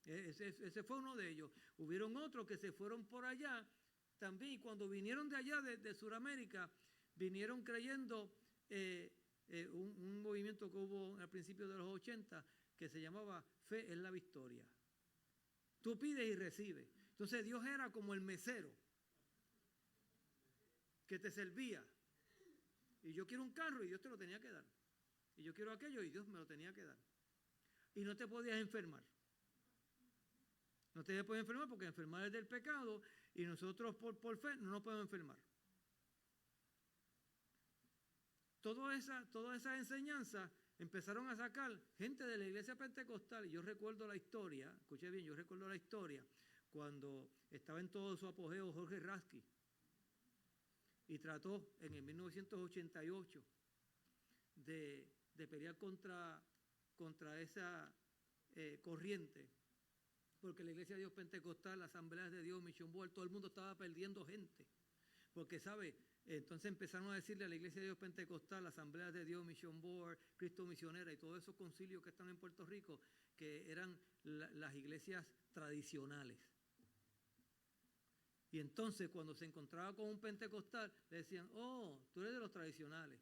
Ese fue uno de ellos. Hubieron otros que se fueron por allá también, y cuando vinieron de allá, de Sudamérica, vinieron creyendo un movimiento que hubo al principio de los 80 que se llamaba Fe en la Victoria. Tú pides y recibes. Entonces Dios era como el mesero que te servía. Y yo quiero un carro y Dios te lo tenía que dar. Y yo quiero aquello y Dios me lo tenía que dar. Y no te podías enfermar. No te puedes enfermar porque enfermar es del pecado y nosotros por fe no nos podemos enfermar. Todas esas enseñanzas empezaron a sacar gente de la iglesia pentecostal. Y yo recuerdo la historia, escuché bien, yo recuerdo la historia cuando estaba en todo su apogeo Jorge Rasky y trató en el 1988 de pelear contra esa corriente, porque la Iglesia de Dios Pentecostal, las Asambleas de Dios, Mission Board, todo el mundo estaba perdiendo gente, porque ¿sabe? Entonces empezaron a decirle a la Iglesia de Dios Pentecostal, las Asambleas de Dios, Mission Board, Cristo Misionera y todos esos concilios que están en Puerto Rico, que eran las iglesias tradicionales. Y entonces cuando se encontraba con un pentecostal, le decían, oh, tú eres de los tradicionales.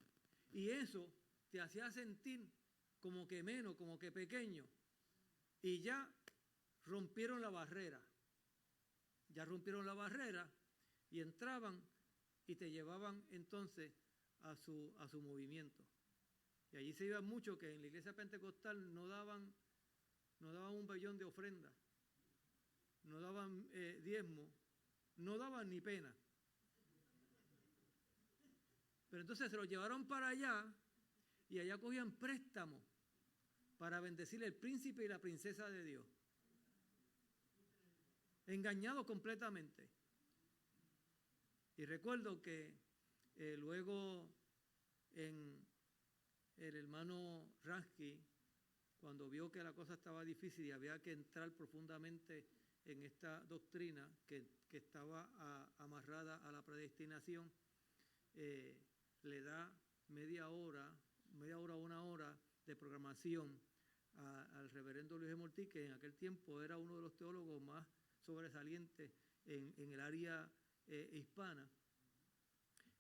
Y eso te hacía sentir como que menos, como que pequeño. Y ya rompieron la barrera. Ya rompieron la barrera y entraban y te llevaban entonces a su movimiento. Y allí se iba mucho que en la iglesia pentecostal no daban un vellón de ofrenda, no daban diezmo, no daban ni pena. Pero entonces se lo llevaron para allá y allá cogían préstamos para bendecir el príncipe y la princesa de Dios. Engañados completamente. Y recuerdo que luego el hermano Rasky, cuando vio que la cosa estaba difícil y había que entrar profundamente en esta doctrina que estaba amarrada a la predestinación, le da media hora, una hora de programación al reverendo Luis Mortí, que en aquel tiempo era uno de los teólogos más sobresalientes en el área hispana.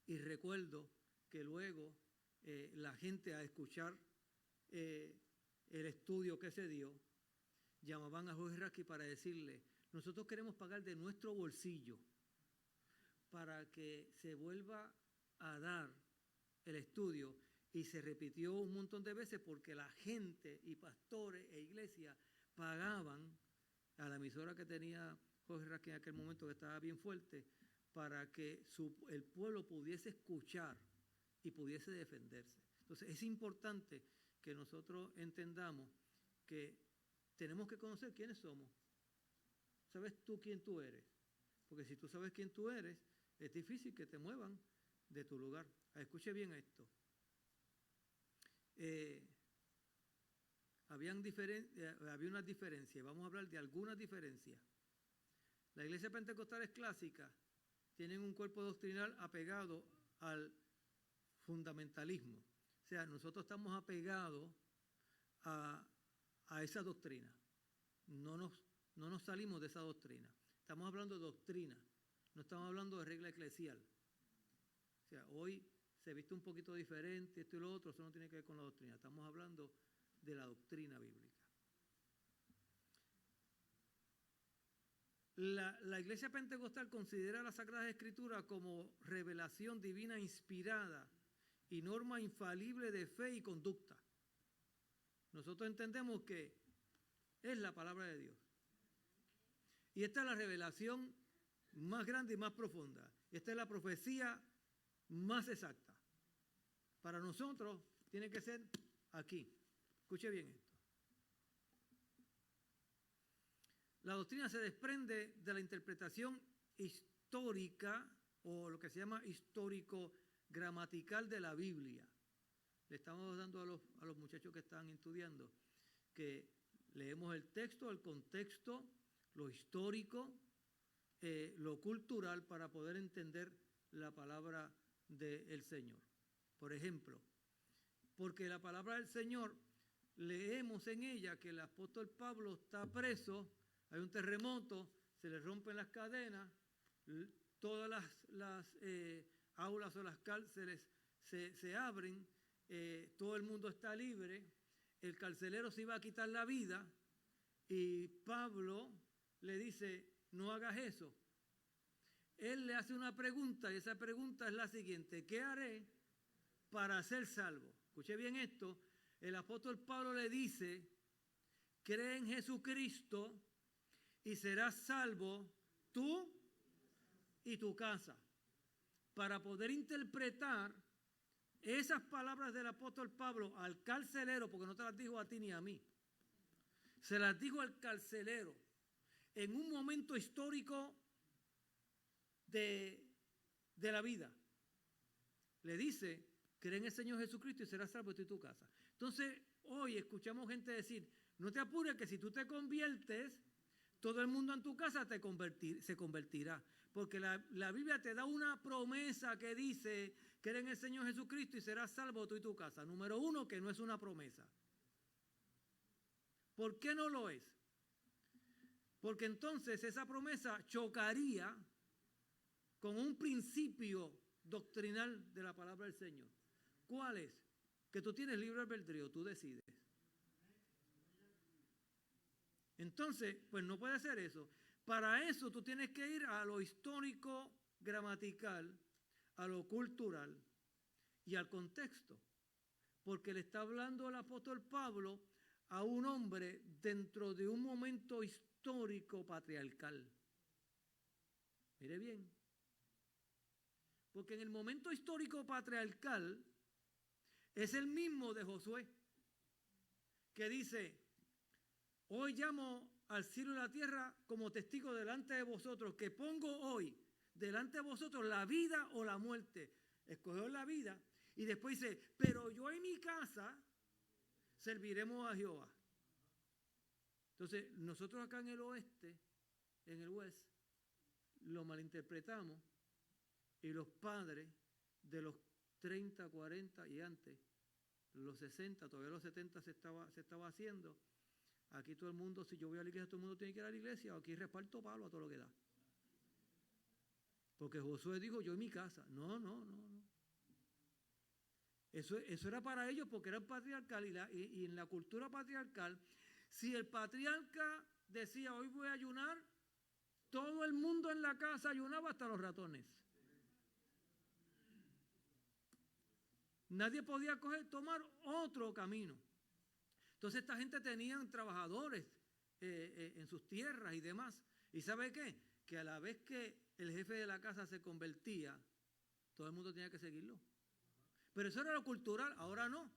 Y recuerdo que luego la gente, a escuchar el estudio que se dio, llamaban a Jorge Rasky para decirle, nosotros queremos pagar de nuestro bolsillo para que se vuelva a dar el estudio, y se repitió un montón de veces porque la gente y pastores e iglesias pagaban a la emisora que tenía Jorge Rasky en aquel momento, que estaba bien fuerte, para que el pueblo pudiese escuchar y pudiese defenderse. Entonces es importante que nosotros entendamos que tenemos que conocer quiénes somos. ¿Sabes tú quién tú eres? Porque si tú sabes quién tú eres, es difícil que te muevan de tu lugar. Escuche bien esto. Había unas diferencias, vamos a hablar de algunas diferencias. La iglesia pentecostal es clásica tienen un cuerpo doctrinal apegado al fundamentalismo. O sea, nosotros estamos apegados a esa doctrina. No nos salimos de esa doctrina. Estamos hablando de doctrina, no estamos hablando de regla eclesial. O sea, hoy se viste un poquito diferente, esto y lo otro, eso no tiene que ver con la doctrina. Estamos hablando de la doctrina bíblica. La Iglesia Pentecostal considera la Sagrada Escritura como revelación divina inspirada y norma infalible de fe y conducta. Nosotros entendemos que es la palabra de Dios. Y esta es la revelación más grande y más profunda. Esta es la profecía más exacta. Para nosotros tiene que ser aquí. Escuche bien esto. La doctrina se desprende de la interpretación histórica o lo que se llama histórico-gramatical de la Biblia. Le estamos dando a los muchachos que están estudiando que leemos el texto, el contexto, lo histórico, lo cultural para poder entender la palabra del Señor. Por ejemplo, porque la palabra del Señor, leemos en ella que el apóstol Pablo está preso, hay un terremoto, se le rompen las cadenas, todas las aulas o las cárceles se abren, todo el mundo está libre, el carcelero se iba a quitar la vida y Pablo le dice, no hagas eso. Él le hace una pregunta y esa pregunta es la siguiente, ¿qué haré para ser salvo? Escuche bien esto, el apóstol Pablo le dice, cree en Jesucristo y serás salvo tú y tu casa. Para poder interpretar esas palabras del apóstol Pablo al carcelero, porque no te las dijo a ti ni a mí, se las dijo al carcelero en un momento histórico de la vida. Le dice, cree en el Señor Jesucristo y serás salvo tú y tu casa. Entonces, hoy escuchamos gente decir, no te apures que si tú te conviertes, todo el mundo en tu casa se convertirá. Porque la Biblia te da una promesa que dice, cree en el Señor Jesucristo y serás salvo tú y tu casa. Número uno, que no es una promesa. ¿Por qué no lo es? Porque entonces esa promesa chocaría con un principio doctrinal de la palabra del Señor. ¿Cuál es? Que tú tienes libre albedrío, tú decides. Entonces, pues no puede ser eso. Para eso tú tienes que ir a lo histórico, gramatical, a lo cultural y al contexto. Porque le está hablando el apóstol Pablo a un hombre dentro de un momento histórico patriarcal. Mire bien. Porque en el momento histórico patriarcal es el mismo de Josué, que dice, hoy llamo al cielo y la tierra como testigo delante de vosotros, que pongo hoy delante de vosotros la vida o la muerte. Escogió la vida y después dice, pero yo en mi casa serviremos a Jehová. Entonces, nosotros acá en el oeste, en el West, lo malinterpretamos y los padres de los 30, 40 y antes, los 60, todavía los 70 se estaba haciendo. Aquí todo el mundo, si yo voy a la iglesia, todo el mundo tiene que ir a la iglesia, o aquí reparto palo a todo lo que da. Porque Josué dijo, yo en mi casa. No. Eso era para ellos porque era patriarcal y en la cultura patriarcal, si el patriarca decía, hoy voy a ayunar, todo el mundo en la casa ayunaba hasta los ratones. Nadie podía tomar otro camino. Entonces esta gente tenían trabajadores en sus tierras y demás. ¿Y sabe qué? Que a la vez que el jefe de la casa se convertía, todo el mundo tenía que seguirlo. Pero eso era lo cultural, ahora no.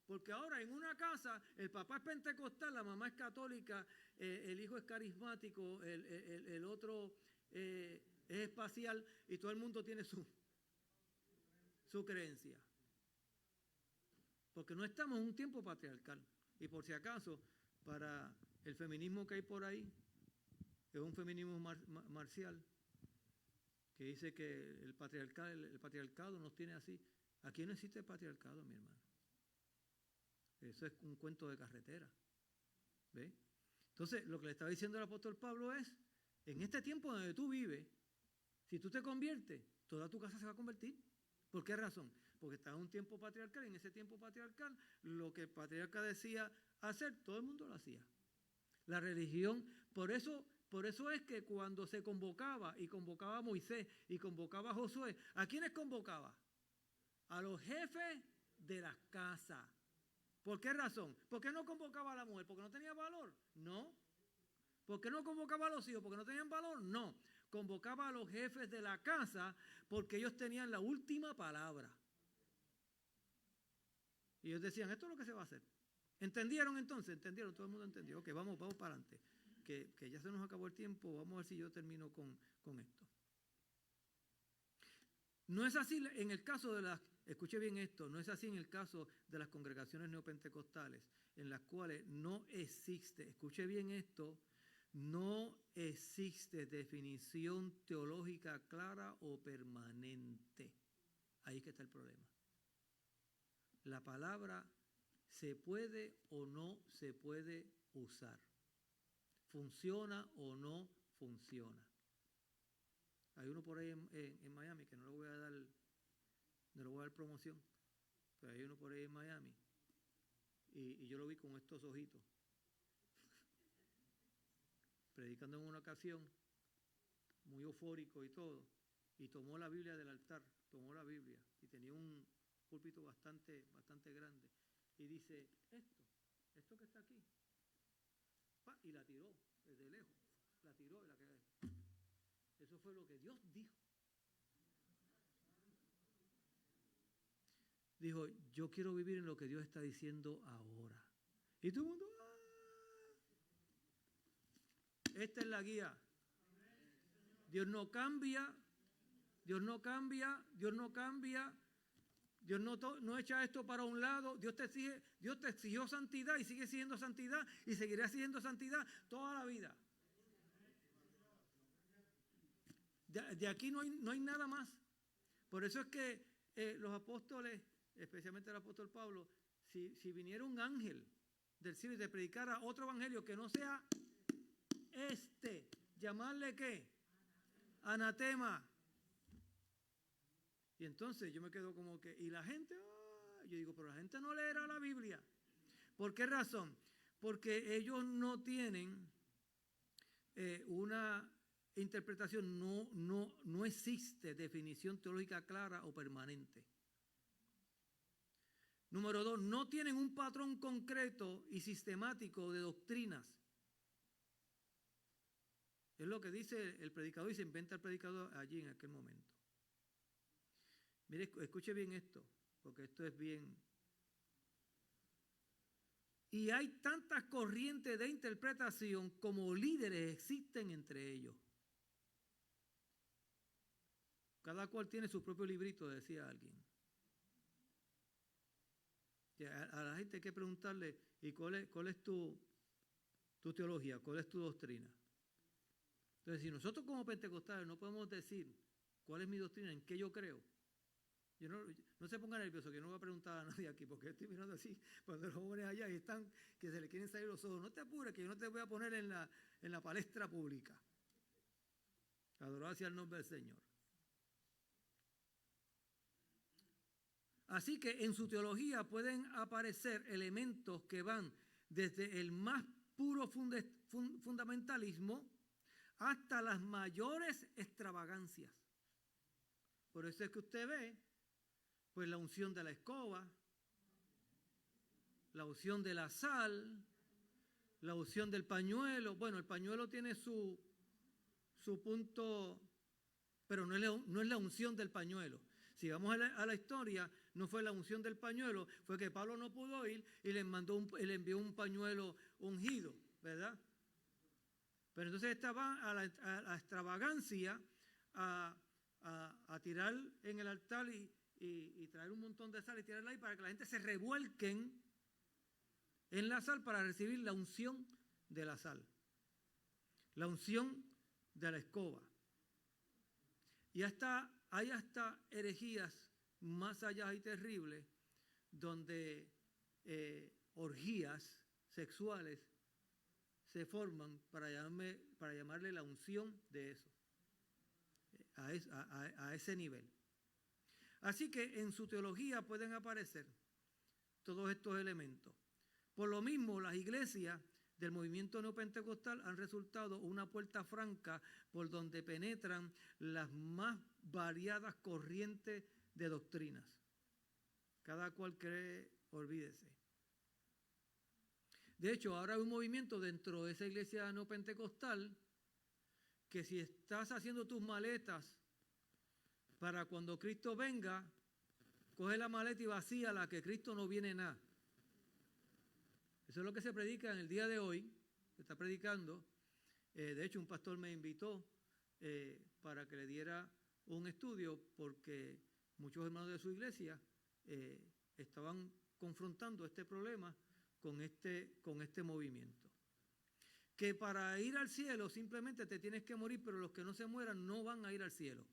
Porque ahora en una casa el papá es pentecostal, la mamá es católica, el hijo es carismático, el otro es espacial y todo el mundo tiene su creencia. Porque no estamos en un tiempo patriarcal. Y por si acaso, para el feminismo que hay por ahí, es un feminismo marcial, que dice que el patriarcado nos tiene así. Aquí no existe patriarcado, mi hermano. Eso es un cuento de carretera. ¿Ve? Entonces, lo que le estaba diciendo el apóstol Pablo es, en este tiempo donde tú vives, si tú te conviertes, toda tu casa se va a convertir. ¿Por qué razón? Porque está en un tiempo patriarcal, y en ese tiempo patriarcal, lo que el patriarca decía hacer, todo el mundo lo hacía. La religión, por eso es que cuando se convocaba, y convocaba a Moisés, y convocaba a Josué, ¿a quiénes convocaba? A los jefes de las casas. ¿Por qué razón? ¿Por qué no convocaba a la mujer? ¿Porque no tenía valor? No. ¿Por qué no convocaba a los hijos? ¿Porque no tenían valor? No. Convocaba a los jefes de la casa porque ellos tenían la última palabra. Y ellos decían, esto es lo que se va a hacer. ¿Entendieron entonces? ¿Entendieron? Todo el mundo entendió. Ok, vamos para adelante. Que ya se nos acabó el tiempo. Vamos a ver si yo termino con esto. No es así en el caso de las, escuche bien esto, no es así en el caso de las congregaciones neopentecostales, en las cuales no existe, escuche bien esto, no existe definición teológica clara o permanente. Ahí es que está el problema. La palabra se puede o no se puede usar. Funciona o no funciona. Hay uno por ahí en Miami, que no le voy a dar promoción, pero hay uno por ahí en Miami, y yo lo vi con estos ojitos, predicando en una ocasión, muy eufórico y todo, y tomó la Biblia del altar, tomó la Biblia, y tenía un púlpito bastante grande, y dice, esto que está aquí, y la tiró desde lejos, la tiró y la quedó. Eso fue lo que Dios dijo. Dijo, yo quiero vivir en lo que Dios está diciendo ahora. Y todo el mundo, esta es la guía. Dios no cambia, Dios no cambia, Dios no cambia, Dios no echa esto para un lado. Dios te exigió santidad y sigue siendo santidad y seguirá siendo santidad toda la vida. De aquí no hay nada más. Por eso es que los apóstoles, especialmente el apóstol Pablo, si viniera un ángel del cielo y te predicara otro evangelio que no sea llamarle ¿qué? Anatema. Y entonces yo me quedo como que, y la gente, yo digo, pero la gente no leerá la Biblia. ¿Por qué razón? Porque ellos no tienen una interpretación, no existe definición teológica clara o permanente. Número 2, no tienen un patrón concreto y sistemático de doctrinas. Es lo que dice el predicador y se inventa el predicador allí en aquel momento. Mire, escuche bien esto, porque esto es bien. Y hay tantas corrientes de interpretación como líderes existen entre ellos. Cada cual tiene su propio librito, decía alguien. A la gente hay que preguntarle, ¿y cuál es tu teología? ¿Cuál es tu doctrina? Entonces, si nosotros como pentecostales no podemos decir cuál es mi doctrina, en qué yo creo, yo no se ponga nervioso, que yo no voy a preguntar a nadie aquí, porque estoy mirando así, cuando los jóvenes allá y están, que se le quieren salir los ojos. No te apures, que yo no te voy a poner en la palestra pública. Adorar hacia el nombre del Señor. Así que en su teología pueden aparecer elementos que van desde el más puro fundamentalismo hasta las mayores extravagancias. Por eso es que usted ve, pues, la unción de la escoba, la unción de la sal, la unción del pañuelo. Bueno, el pañuelo tiene su punto, pero no es la unción del pañuelo. Si vamos a la historia, no fue la unción del pañuelo, fue que Pablo no pudo ir y le envió un pañuelo ungido, ¿verdad? Pero entonces estaba a la extravagancia, a tirar en el altar y traer un montón de sal y tirarla ahí para que la gente se revuelquen en la sal para recibir la unción de la sal, la unción de la escoba. Y hay hasta herejías más allá y terribles, donde orgías sexuales se forman para llamarle la unción de eso, a ese nivel. Así que en su teología pueden aparecer todos estos elementos. Por lo mismo, las iglesias del movimiento neopentecostal han resultado una puerta franca por donde penetran las más variadas corrientes de doctrinas. Cada cual cree, olvídese. De hecho, ahora hay un movimiento dentro de esa iglesia neopentecostal que si estás haciendo tus maletas para cuando Cristo venga, coge la maleta y vacía la que Cristo no viene nada. Eso es lo que se predica en el día de hoy, se está predicando. De hecho, un pastor me invitó para que le diera un estudio porque muchos hermanos de su iglesia estaban confrontando este problema con este movimiento. Que para ir al cielo simplemente te tienes que morir, pero los que no se mueran no van a ir al cielo.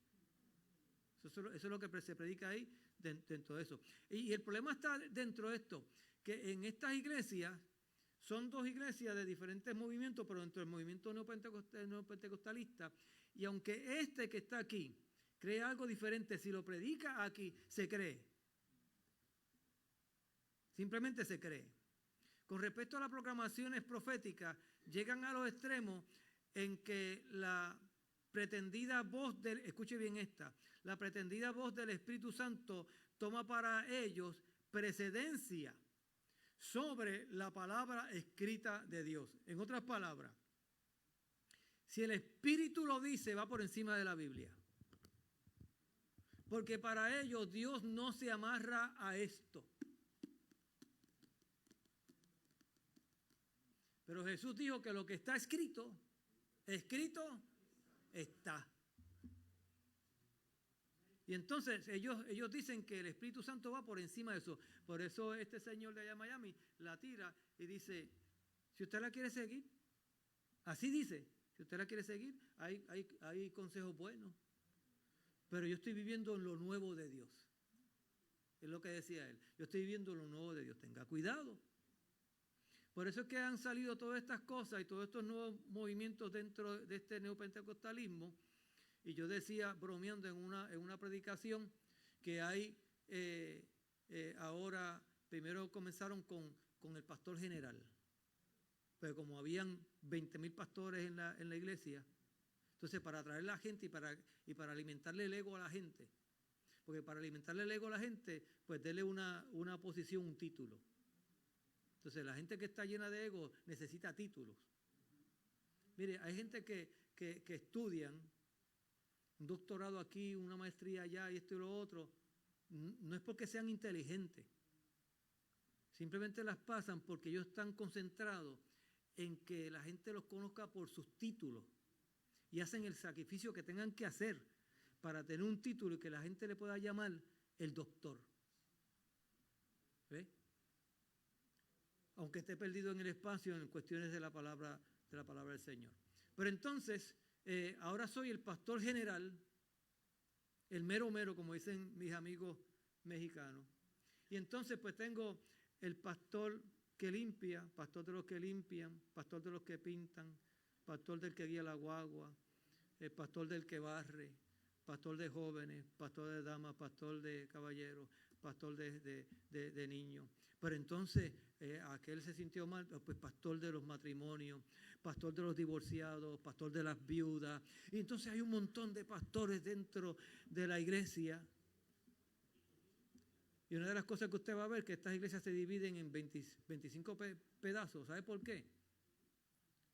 Eso es lo que se predica ahí dentro de eso. Y el problema está dentro de esto, que en estas iglesias, son dos iglesias de diferentes movimientos, pero dentro del movimiento neopentecostalista, y aunque este que está aquí cree algo diferente, si lo predica aquí, se cree. Simplemente se cree. Con respecto a las proclamaciones proféticas, llegan a los extremos en que la pretendida voz escuche bien esta, la pretendida voz del Espíritu Santo toma para ellos precedencia sobre la palabra escrita de Dios. En otras palabras, si el Espíritu lo dice, va por encima de la Biblia. Porque para ellos Dios no se amarra a esto. Pero Jesús dijo que lo que está escrito está. Y entonces ellos dicen que el Espíritu Santo va por encima de eso. Por eso este señor de allá en Miami la tira y dice, si usted la quiere seguir, así dice, si usted la quiere seguir, hay consejos buenos. Pero yo estoy viviendo en lo nuevo de Dios. Es lo que decía él. Yo estoy viviendo en lo nuevo de Dios. Tenga cuidado. Por eso es que han salido todas estas cosas y todos estos nuevos movimientos dentro de este neopentecostalismo. Y yo decía, bromeando en una predicación, que hay ahora, primero comenzaron con el pastor general. Pero como habían 20,000 pastores en la iglesia, entonces para atraer a la gente y para alimentarle el ego a la gente, porque para alimentarle el ego a la gente, pues denle una posición, un título. Entonces la gente que está llena de ego necesita títulos. Mire, hay gente que estudian un doctorado aquí, una maestría allá y esto y lo otro. No es porque sean inteligentes. Simplemente las pasan porque ellos están concentrados en que la gente los conozca por sus títulos y hacen el sacrificio que tengan que hacer para tener un título y que la gente le pueda llamar el doctor. ¿Ve? Aunque esté perdido en el espacio en cuestiones de la palabra del Señor. Pero entonces, ahora soy el pastor general, el mero mero, como dicen mis amigos mexicanos. Y entonces pues tengo el pastor que limpia, pastor de los que limpian, pastor de los que pintan, pastor del que guía la guagua, el pastor del que barre, pastor de jóvenes, pastor de damas, pastor de caballeros, pastor de niños. Pero entonces aquel se sintió mal, pues pastor de los matrimonios, pastor de los divorciados, pastor de las viudas. Y entonces hay un montón de pastores dentro de la iglesia. Y una de las cosas que usted va a ver es que estas iglesias se dividen en 25 pedazos. ¿Sabe por qué?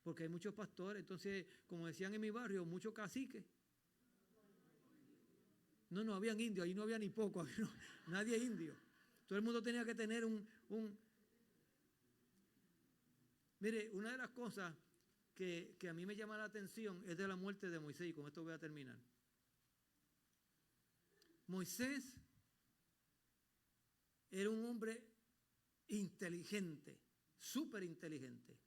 Porque hay muchos pastores. Entonces, como decían en mi barrio, muchos caciques. No habían indios, ahí no había ni poco, nadie indio. Todo el mundo tenía que tener Mire, una de las cosas que a mí me llama la atención es de la muerte de Moisés, y con esto voy a terminar. Moisés era un hombre inteligente, súper inteligente.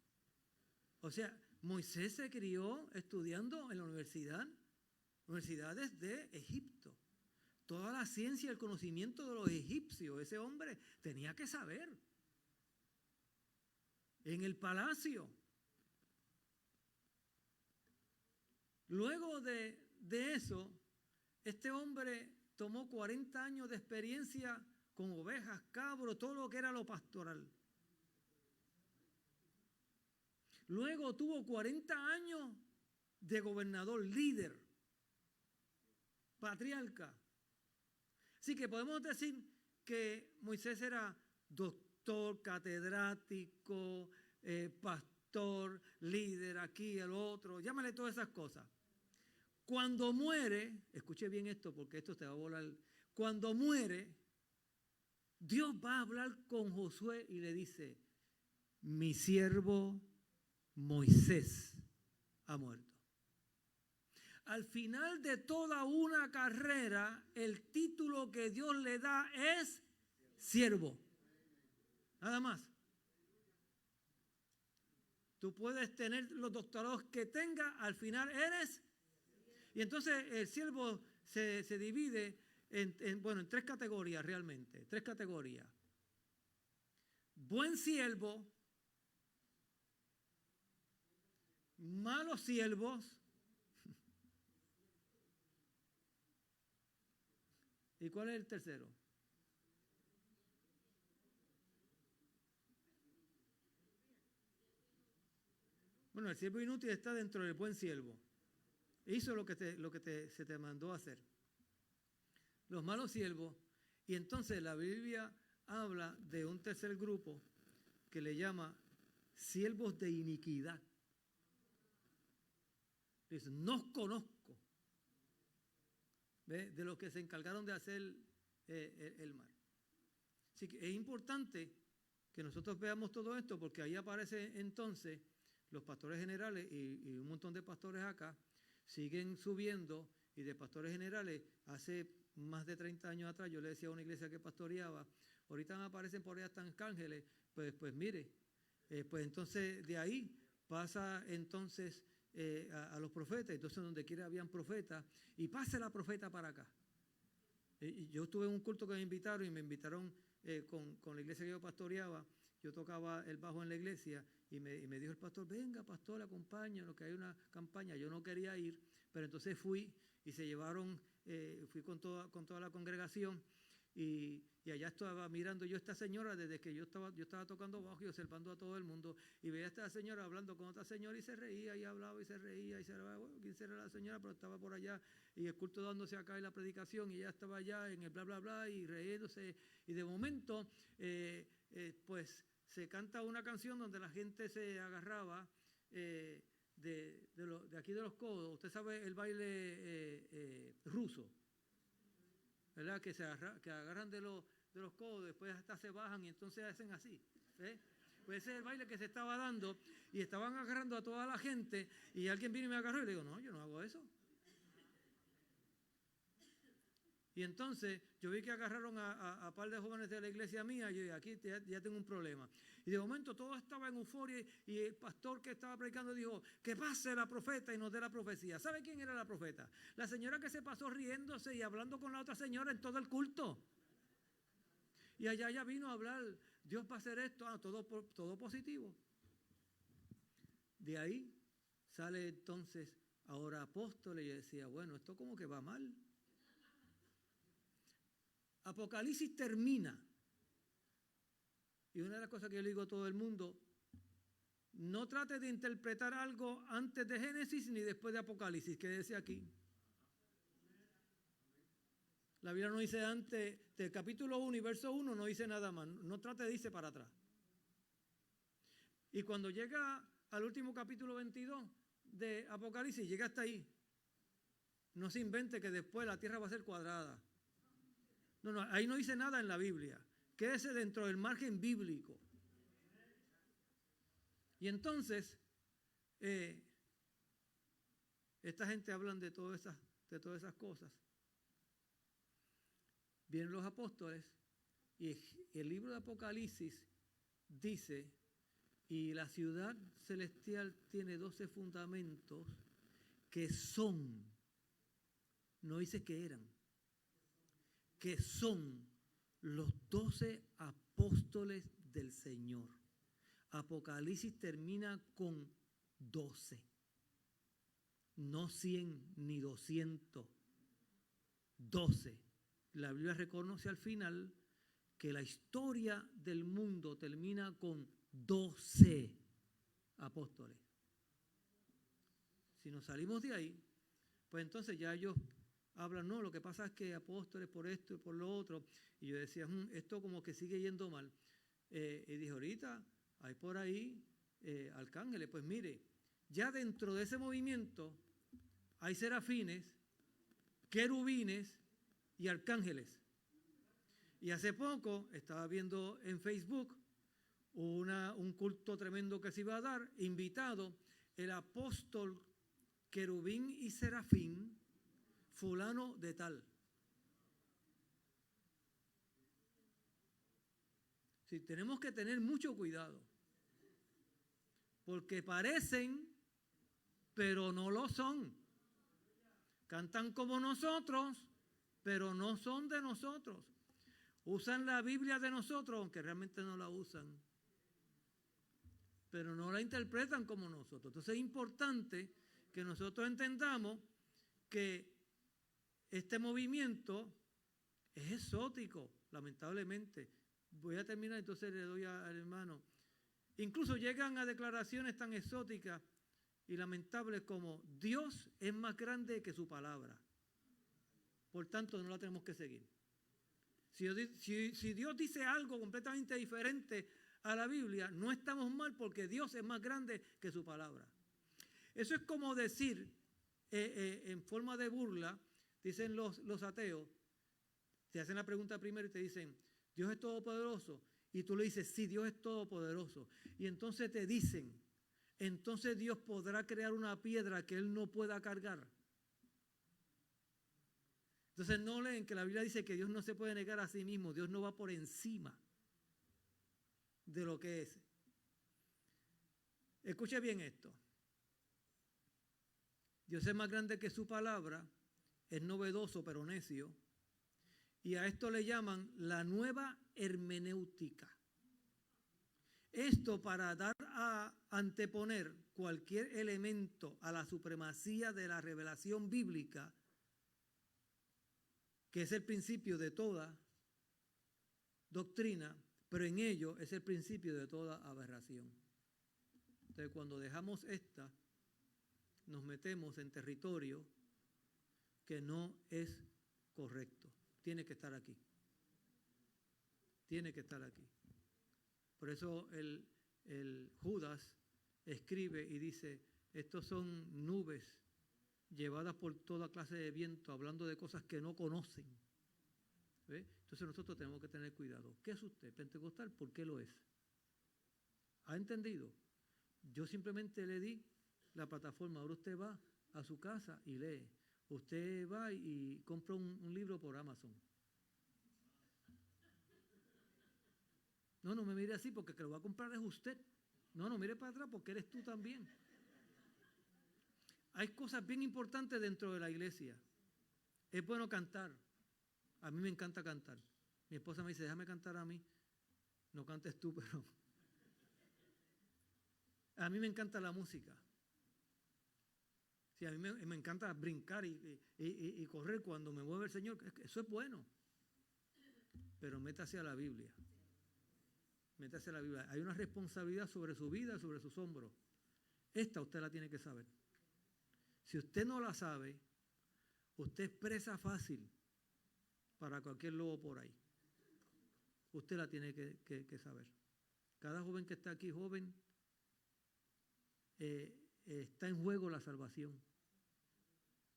O sea, Moisés se crió estudiando en la universidad universidades de Egipto. Toda la ciencia y el conocimiento de los egipcios, ese hombre tenía que saber. En el palacio. Luego de eso, este hombre tomó 40 años de experiencia con ovejas, cabros, todo lo que era lo pastoral. Luego tuvo 40 años de gobernador, líder, patriarca. Así que podemos decir que Moisés era doctor, catedrático, pastor, líder, aquí, el otro, llámale todas esas cosas. Cuando muere, escuche bien esto porque esto te va a volar. Cuando muere, Dios va a hablar con Josué y le dice: mi siervo Moisés ha muerto. Al final de toda una carrera, el título que Dios le da es siervo. Nada más. Tú puedes tener los doctorados que tengas, al final eres. Y entonces el siervo se divide en 3 categorías realmente. 3 categorías. Buen siervo, malos siervos ¿y cuál es el tercero? Bueno, el siervo inútil está dentro del buen siervo. Hizo lo que se te mandó a hacer. Los malos siervos. Y entonces la Biblia habla de un tercer grupo que le llama siervos de iniquidad. Dice: no os conozco. ¿Ve? De los que se encargaron de hacer el mal. Así que es importante que nosotros veamos todo esto, porque ahí aparece entonces los pastores generales y un montón de pastores acá siguen subiendo, y de pastores generales hace más de 30 años atrás yo le decía a una iglesia que pastoreaba, ahorita me aparecen por allá hasta arcángeles, pues mire, pues entonces de ahí pasa entonces a los profetas, entonces donde quiera habían profetas, y pase la profeta para acá. Y yo estuve en un culto que me invitaron, y me invitaron con la iglesia que yo pastoreaba. Yo tocaba el bajo en la iglesia, y me dijo el pastor: venga, pastor, acompáñanos, que hay una campaña. Yo no quería ir, pero entonces fui, y se llevaron, fui con toda la congregación, y allá estaba mirando yo a esta señora desde que yo estaba tocando bajo y observando a todo el mundo, y veía a esta señora hablando con otra señora, y se reía y hablaba y se reía y se reía. Bueno, quién será la señora, pero estaba por allá, y el culto dándose acá en la predicación, y ella estaba allá en el bla bla bla y riéndose, y de momento pues se canta una canción donde la gente se agarraba de aquí de los codos. Usted sabe el baile ruso, ¿verdad? Que agarran de los codos, después hasta se bajan y entonces hacen así. Pues ese es el baile que se estaba dando, y estaban agarrando a toda la gente, y alguien vino y me agarró y le digo: no, yo no hago eso. Y entonces yo vi que agarraron a par de jóvenes de la iglesia mía, y yo dije: aquí ya tengo un problema. Y de momento todo estaba en euforia, y el pastor que estaba predicando dijo: que pase la profeta y nos dé la profecía. ¿Sabe quién era la profeta? La señora que se pasó riéndose y hablando con la otra señora en todo el culto. Y allá ya vino a hablar: Dios va a hacer esto, todo positivo. De ahí sale entonces ahora apóstol, y yo decía: bueno, esto como que va mal. Apocalipsis termina, y una de las cosas que yo le digo a todo el mundo: no trate de interpretar algo antes de Génesis ni después de Apocalipsis. Quédese aquí. La Biblia no dice antes del capítulo 1 y verso 1, no dice nada más. No trate de irse para atrás. Y cuando llega al último capítulo 22 de Apocalipsis, llega hasta ahí. No se invente que después la tierra va a ser cuadrada. No, ahí no dice nada en la Biblia. Quédese dentro del margen bíblico. Y entonces, esta gente hablan de todas esas cosas. Vienen los apóstoles, y el libro de Apocalipsis dice: y la ciudad celestial tiene 12 fundamentos que son no dice que eran, que son los 12 apóstoles del Señor. Apocalipsis termina con 12, no 100 ni 200, 12. La Biblia reconoce al final que la historia del mundo termina con 12 apóstoles. Si nos salimos de ahí, pues entonces ya ellos hablan, no, lo que pasa es que apóstoles por esto y por lo otro. Y yo decía, esto como que sigue yendo mal. Y dije, ahorita hay por ahí arcángeles. Pues mire, ya dentro de ese movimiento hay serafines, querubines y arcángeles. Y hace poco estaba viendo en Facebook un culto tremendo que se iba a dar, invitado el apóstol querubín y serafín fulano de tal. Sí, tenemos que tener mucho cuidado, porque parecen, pero no lo son. Cantan como nosotros, pero no son de nosotros. Usan la Biblia de nosotros, aunque realmente no la usan, pero no la interpretan como nosotros. Entonces es importante que nosotros entendamos que este movimiento es exótico, lamentablemente. Voy a terminar, entonces le doy al hermano. Incluso llegan a declaraciones tan exóticas y lamentables como Dios es más grande que su palabra. Por tanto, no la tenemos que seguir. Si Dios dice algo completamente diferente a la Biblia, no estamos mal porque Dios es más grande que su palabra. Eso es como decir, en forma de burla, dicen los ateos, te hacen la pregunta primero y te dicen, Dios es todopoderoso. Y tú le dices, sí, Dios es todopoderoso. Y entonces te dicen, entonces Dios podrá crear una piedra que Él no pueda cargar. Entonces no leen que la Biblia dice que Dios no se puede negar a sí mismo. Dios no va por encima de lo que es. Escuche bien esto. Dios es más grande que su palabra, es novedoso pero necio. Y a esto le llaman la nueva hermenéutica. Esto para dar a anteponer cualquier elemento a la supremacía de la revelación bíblica, que es el principio de toda doctrina, pero en ello es el principio de toda aberración. Entonces, cuando dejamos esta, nos metemos en territorio que no es correcto. Tiene que estar aquí. Tiene que estar aquí. Por eso el Judas escribe y dice, estos son nubes llevadas por toda clase de viento, hablando de cosas que no conocen. ¿Ve? Entonces nosotros tenemos que tener cuidado. ¿Qué es usted? ¿Pentecostal? ¿Por qué lo es? ¿Ha entendido? Yo simplemente le di la plataforma. Ahora usted va a su casa y lee. Usted va y compra un libro por Amazon. No me mire así porque que lo va a comprar es usted. No mire para atrás porque eres tú también. Hay cosas bien importantes dentro de la iglesia. Es bueno cantar. A mí me encanta cantar. Mi esposa me dice, déjame cantar a mí. No cantes tú, pero... A mí me encanta la música. Sí, a mí me encanta brincar y correr cuando me mueve el Señor. Eso es bueno. Pero métase a la Biblia. Métase a la Biblia. Hay una responsabilidad sobre su vida, sobre sus hombros. Esta usted la tiene que saber. Si usted no la sabe, usted es presa fácil para cualquier lobo por ahí. Usted la tiene que saber. Cada joven que está aquí, joven, está en juego la salvación.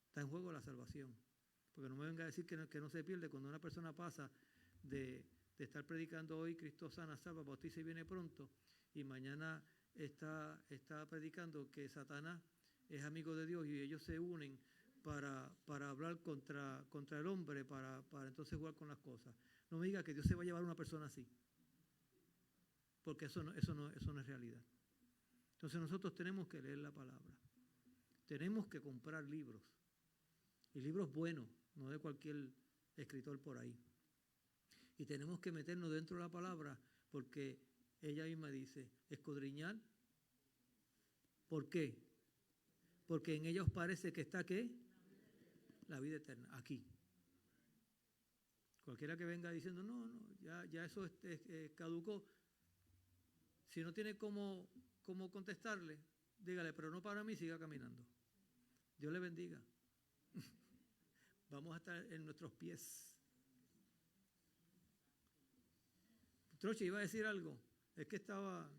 Está en juego la salvación. Porque no me venga a decir que no se pierde cuando una persona pasa de estar predicando hoy, Cristo sana, salva, bautiza y viene pronto, y mañana está predicando que Satanás es amigo de Dios y ellos se unen para hablar contra el hombre, para entonces jugar con las cosas. No me diga que Dios se va a llevar a una persona así, porque eso no es realidad. Entonces nosotros tenemos que leer la palabra. Tenemos que comprar libros, y libros buenos. no de cualquier escritor por ahí. Y tenemos que meternos dentro de la palabra porque ella misma dice, escudriñar. ¿Por qué? Porque en ella os parece que está ¿qué? La vida eterna, aquí. Cualquiera que venga diciendo, no, ya eso caducó. Si no tiene cómo contestarle, dígale, pero no para mí, siga caminando. Dios le bendiga. Vamos a estar en nuestros pies. Troche, iba a decir algo. Es que estaba...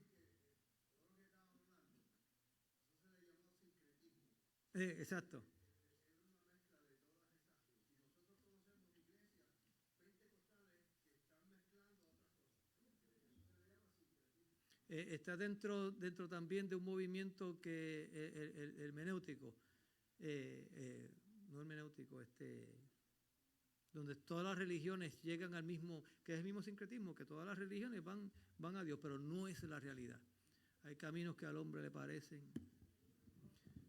exacto. Está dentro también de un movimiento que el hermenéutico, no hermenéutico, donde todas las religiones llegan al mismo, que es el mismo sincretismo, que todas las religiones van a Dios, pero no es la realidad. Hay caminos que al hombre le parecen.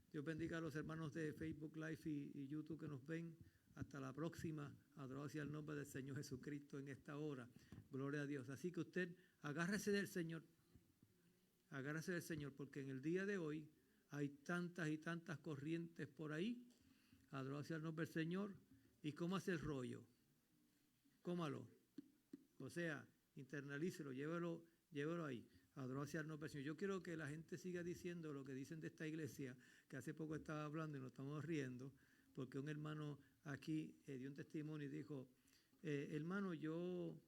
Dios bendiga a los hermanos de Facebook Live y YouTube que nos ven. Hasta la próxima. Adorado sea el nombre del Señor Jesucristo en esta hora. Gloria a Dios. Así que usted agárrese del Señor. Agárrese del Señor, porque en el día de hoy hay tantas y tantas corrientes por ahí. Adorado sea el nombre del Señor. ¿Y cómo hace el rollo? Cómalo. O sea, internalícelo, llévelo ahí. Adorado sea el nombre del Señor. Yo quiero que la gente siga diciendo lo que dicen de esta iglesia, que hace poco estaba hablando y nos estamos riendo, porque un hermano aquí dio un testimonio y dijo, hermano, yo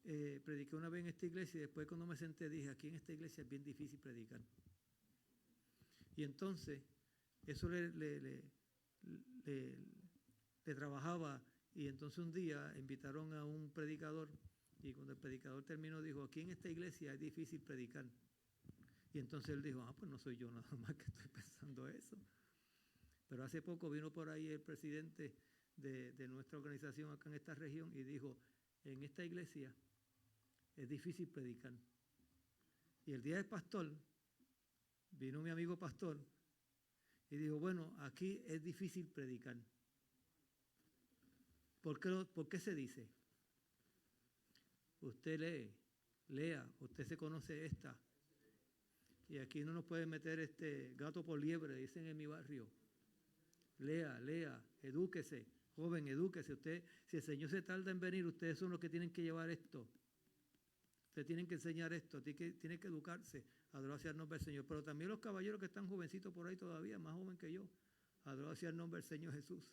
prediqué una vez en esta iglesia y después cuando me senté dije, aquí en esta iglesia es bien difícil predicar. Y entonces, eso le trabajaba, y entonces un día invitaron a un predicador y cuando el predicador terminó dijo, aquí en esta iglesia es difícil predicar. Y entonces él dijo, pues no soy yo nada más que estoy pensando eso. Pero hace poco vino por ahí el presidente de nuestra organización acá en esta región y dijo, en esta iglesia es difícil predicar. Y el día del pastor, vino mi amigo pastor y dijo, bueno, aquí es difícil predicar. ¿Por qué se dice? Usted lea, usted se conoce esta. Y aquí no nos puede meter gato por liebre, dicen en mi barrio. Lea, edúquese, joven, edúquese. Usted, si el Señor se tarda en venir, ustedes son los que tienen que llevar esto. Ustedes tienen que enseñar esto, tienen que educarse, adorar hacia el nombre del Señor. Pero también los caballeros que están jovencitos por ahí todavía, más joven que yo, adorar hacia el nombre del Señor Jesús.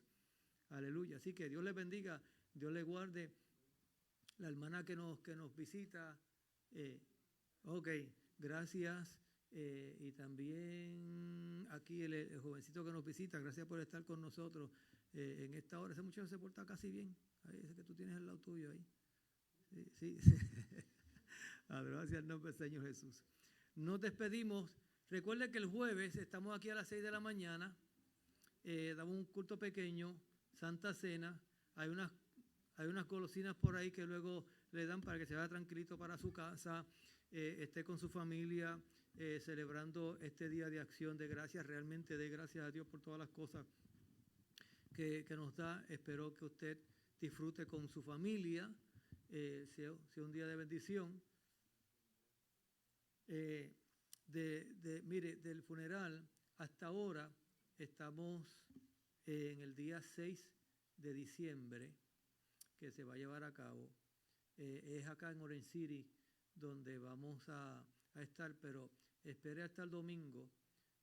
Aleluya. Así que Dios les bendiga, Dios les guarde. La hermana que nos visita, gracias. Y también aquí el jovencito que nos visita, gracias por estar con nosotros en esta hora. Ese muchacho se porta casi bien. Ahí, ese que tú tienes al lado tuyo ahí. Sí. Gracias al nombre del Señor Jesús. Nos despedimos. Recuerden que el jueves estamos aquí a las 6 de la mañana. Damos un culto pequeño, Santa Cena. Hay unas golosinas por ahí que luego le dan para que se vaya tranquilito para su casa, esté con su familia, celebrando este día de acción de gracias. Realmente dé gracias a Dios por todas las cosas que nos da. Espero que usted disfrute con su familia, sea un día de bendición. Mire, del funeral hasta ahora estamos en el día 6 de diciembre que se va a llevar a cabo. Es acá en Orange City donde vamos a estar, pero espere hasta el domingo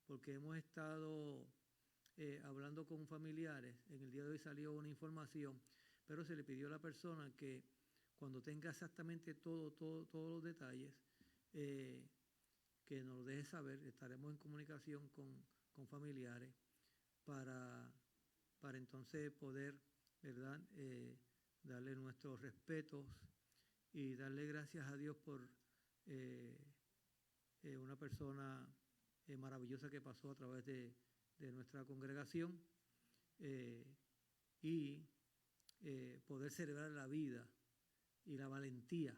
porque hemos estado hablando con familiares. En el día de hoy salió una información, pero se le pidió a la persona que cuando tenga exactamente todos los detalles, que nos lo deje saber. Estaremos en comunicación con familiares para entonces poder, ¿verdad?, darle nuestros respetos y darle gracias a Dios por una persona maravillosa que pasó a través de nuestra congregación, y poder celebrar la vida y la valentía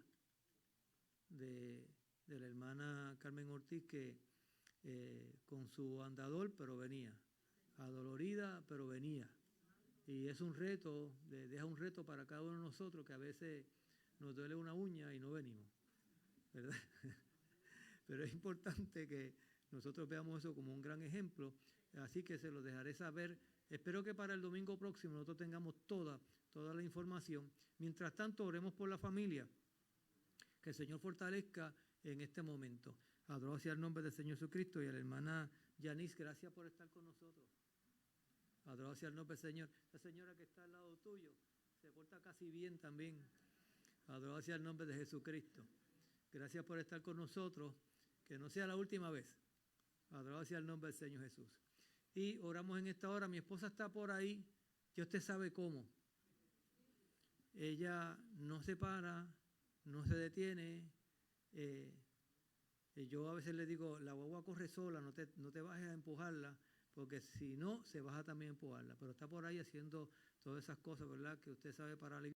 de la hermana Carmen Ortiz, que con su andador, pero venía, adolorida, pero venía, Y es un reto, deja un reto para cada uno de nosotros, que a veces nos duele una uña y no venimos, ¿verdad? Pero es importante que nosotros veamos eso como un gran ejemplo, así que se lo dejaré saber. Espero que para el domingo próximo nosotros tengamos toda la información. Mientras tanto, oremos por la familia, que el Señor fortalezca en este momento. Adoro hacia el nombre del Señor Jesucristo. Y a la hermana Yanis, gracias por estar con nosotros. Adoro hacia el nombre del Señor. La señora que está al lado tuyo se porta casi bien también. Adoro hacia el nombre de Jesucristo. Gracias por estar con nosotros. Que no sea la última vez. Adoro hacia el nombre del Señor Jesús. Y oramos en esta hora. Mi esposa está por ahí. Ya usted sabe cómo. Ella no se para, no se detiene. Yo a veces le digo, la guagua corre sola, no te bajes a empujarla, porque si no, se baja también a empujarla. Pero está por ahí haciendo todas esas cosas, ¿verdad? Que usted sabe para la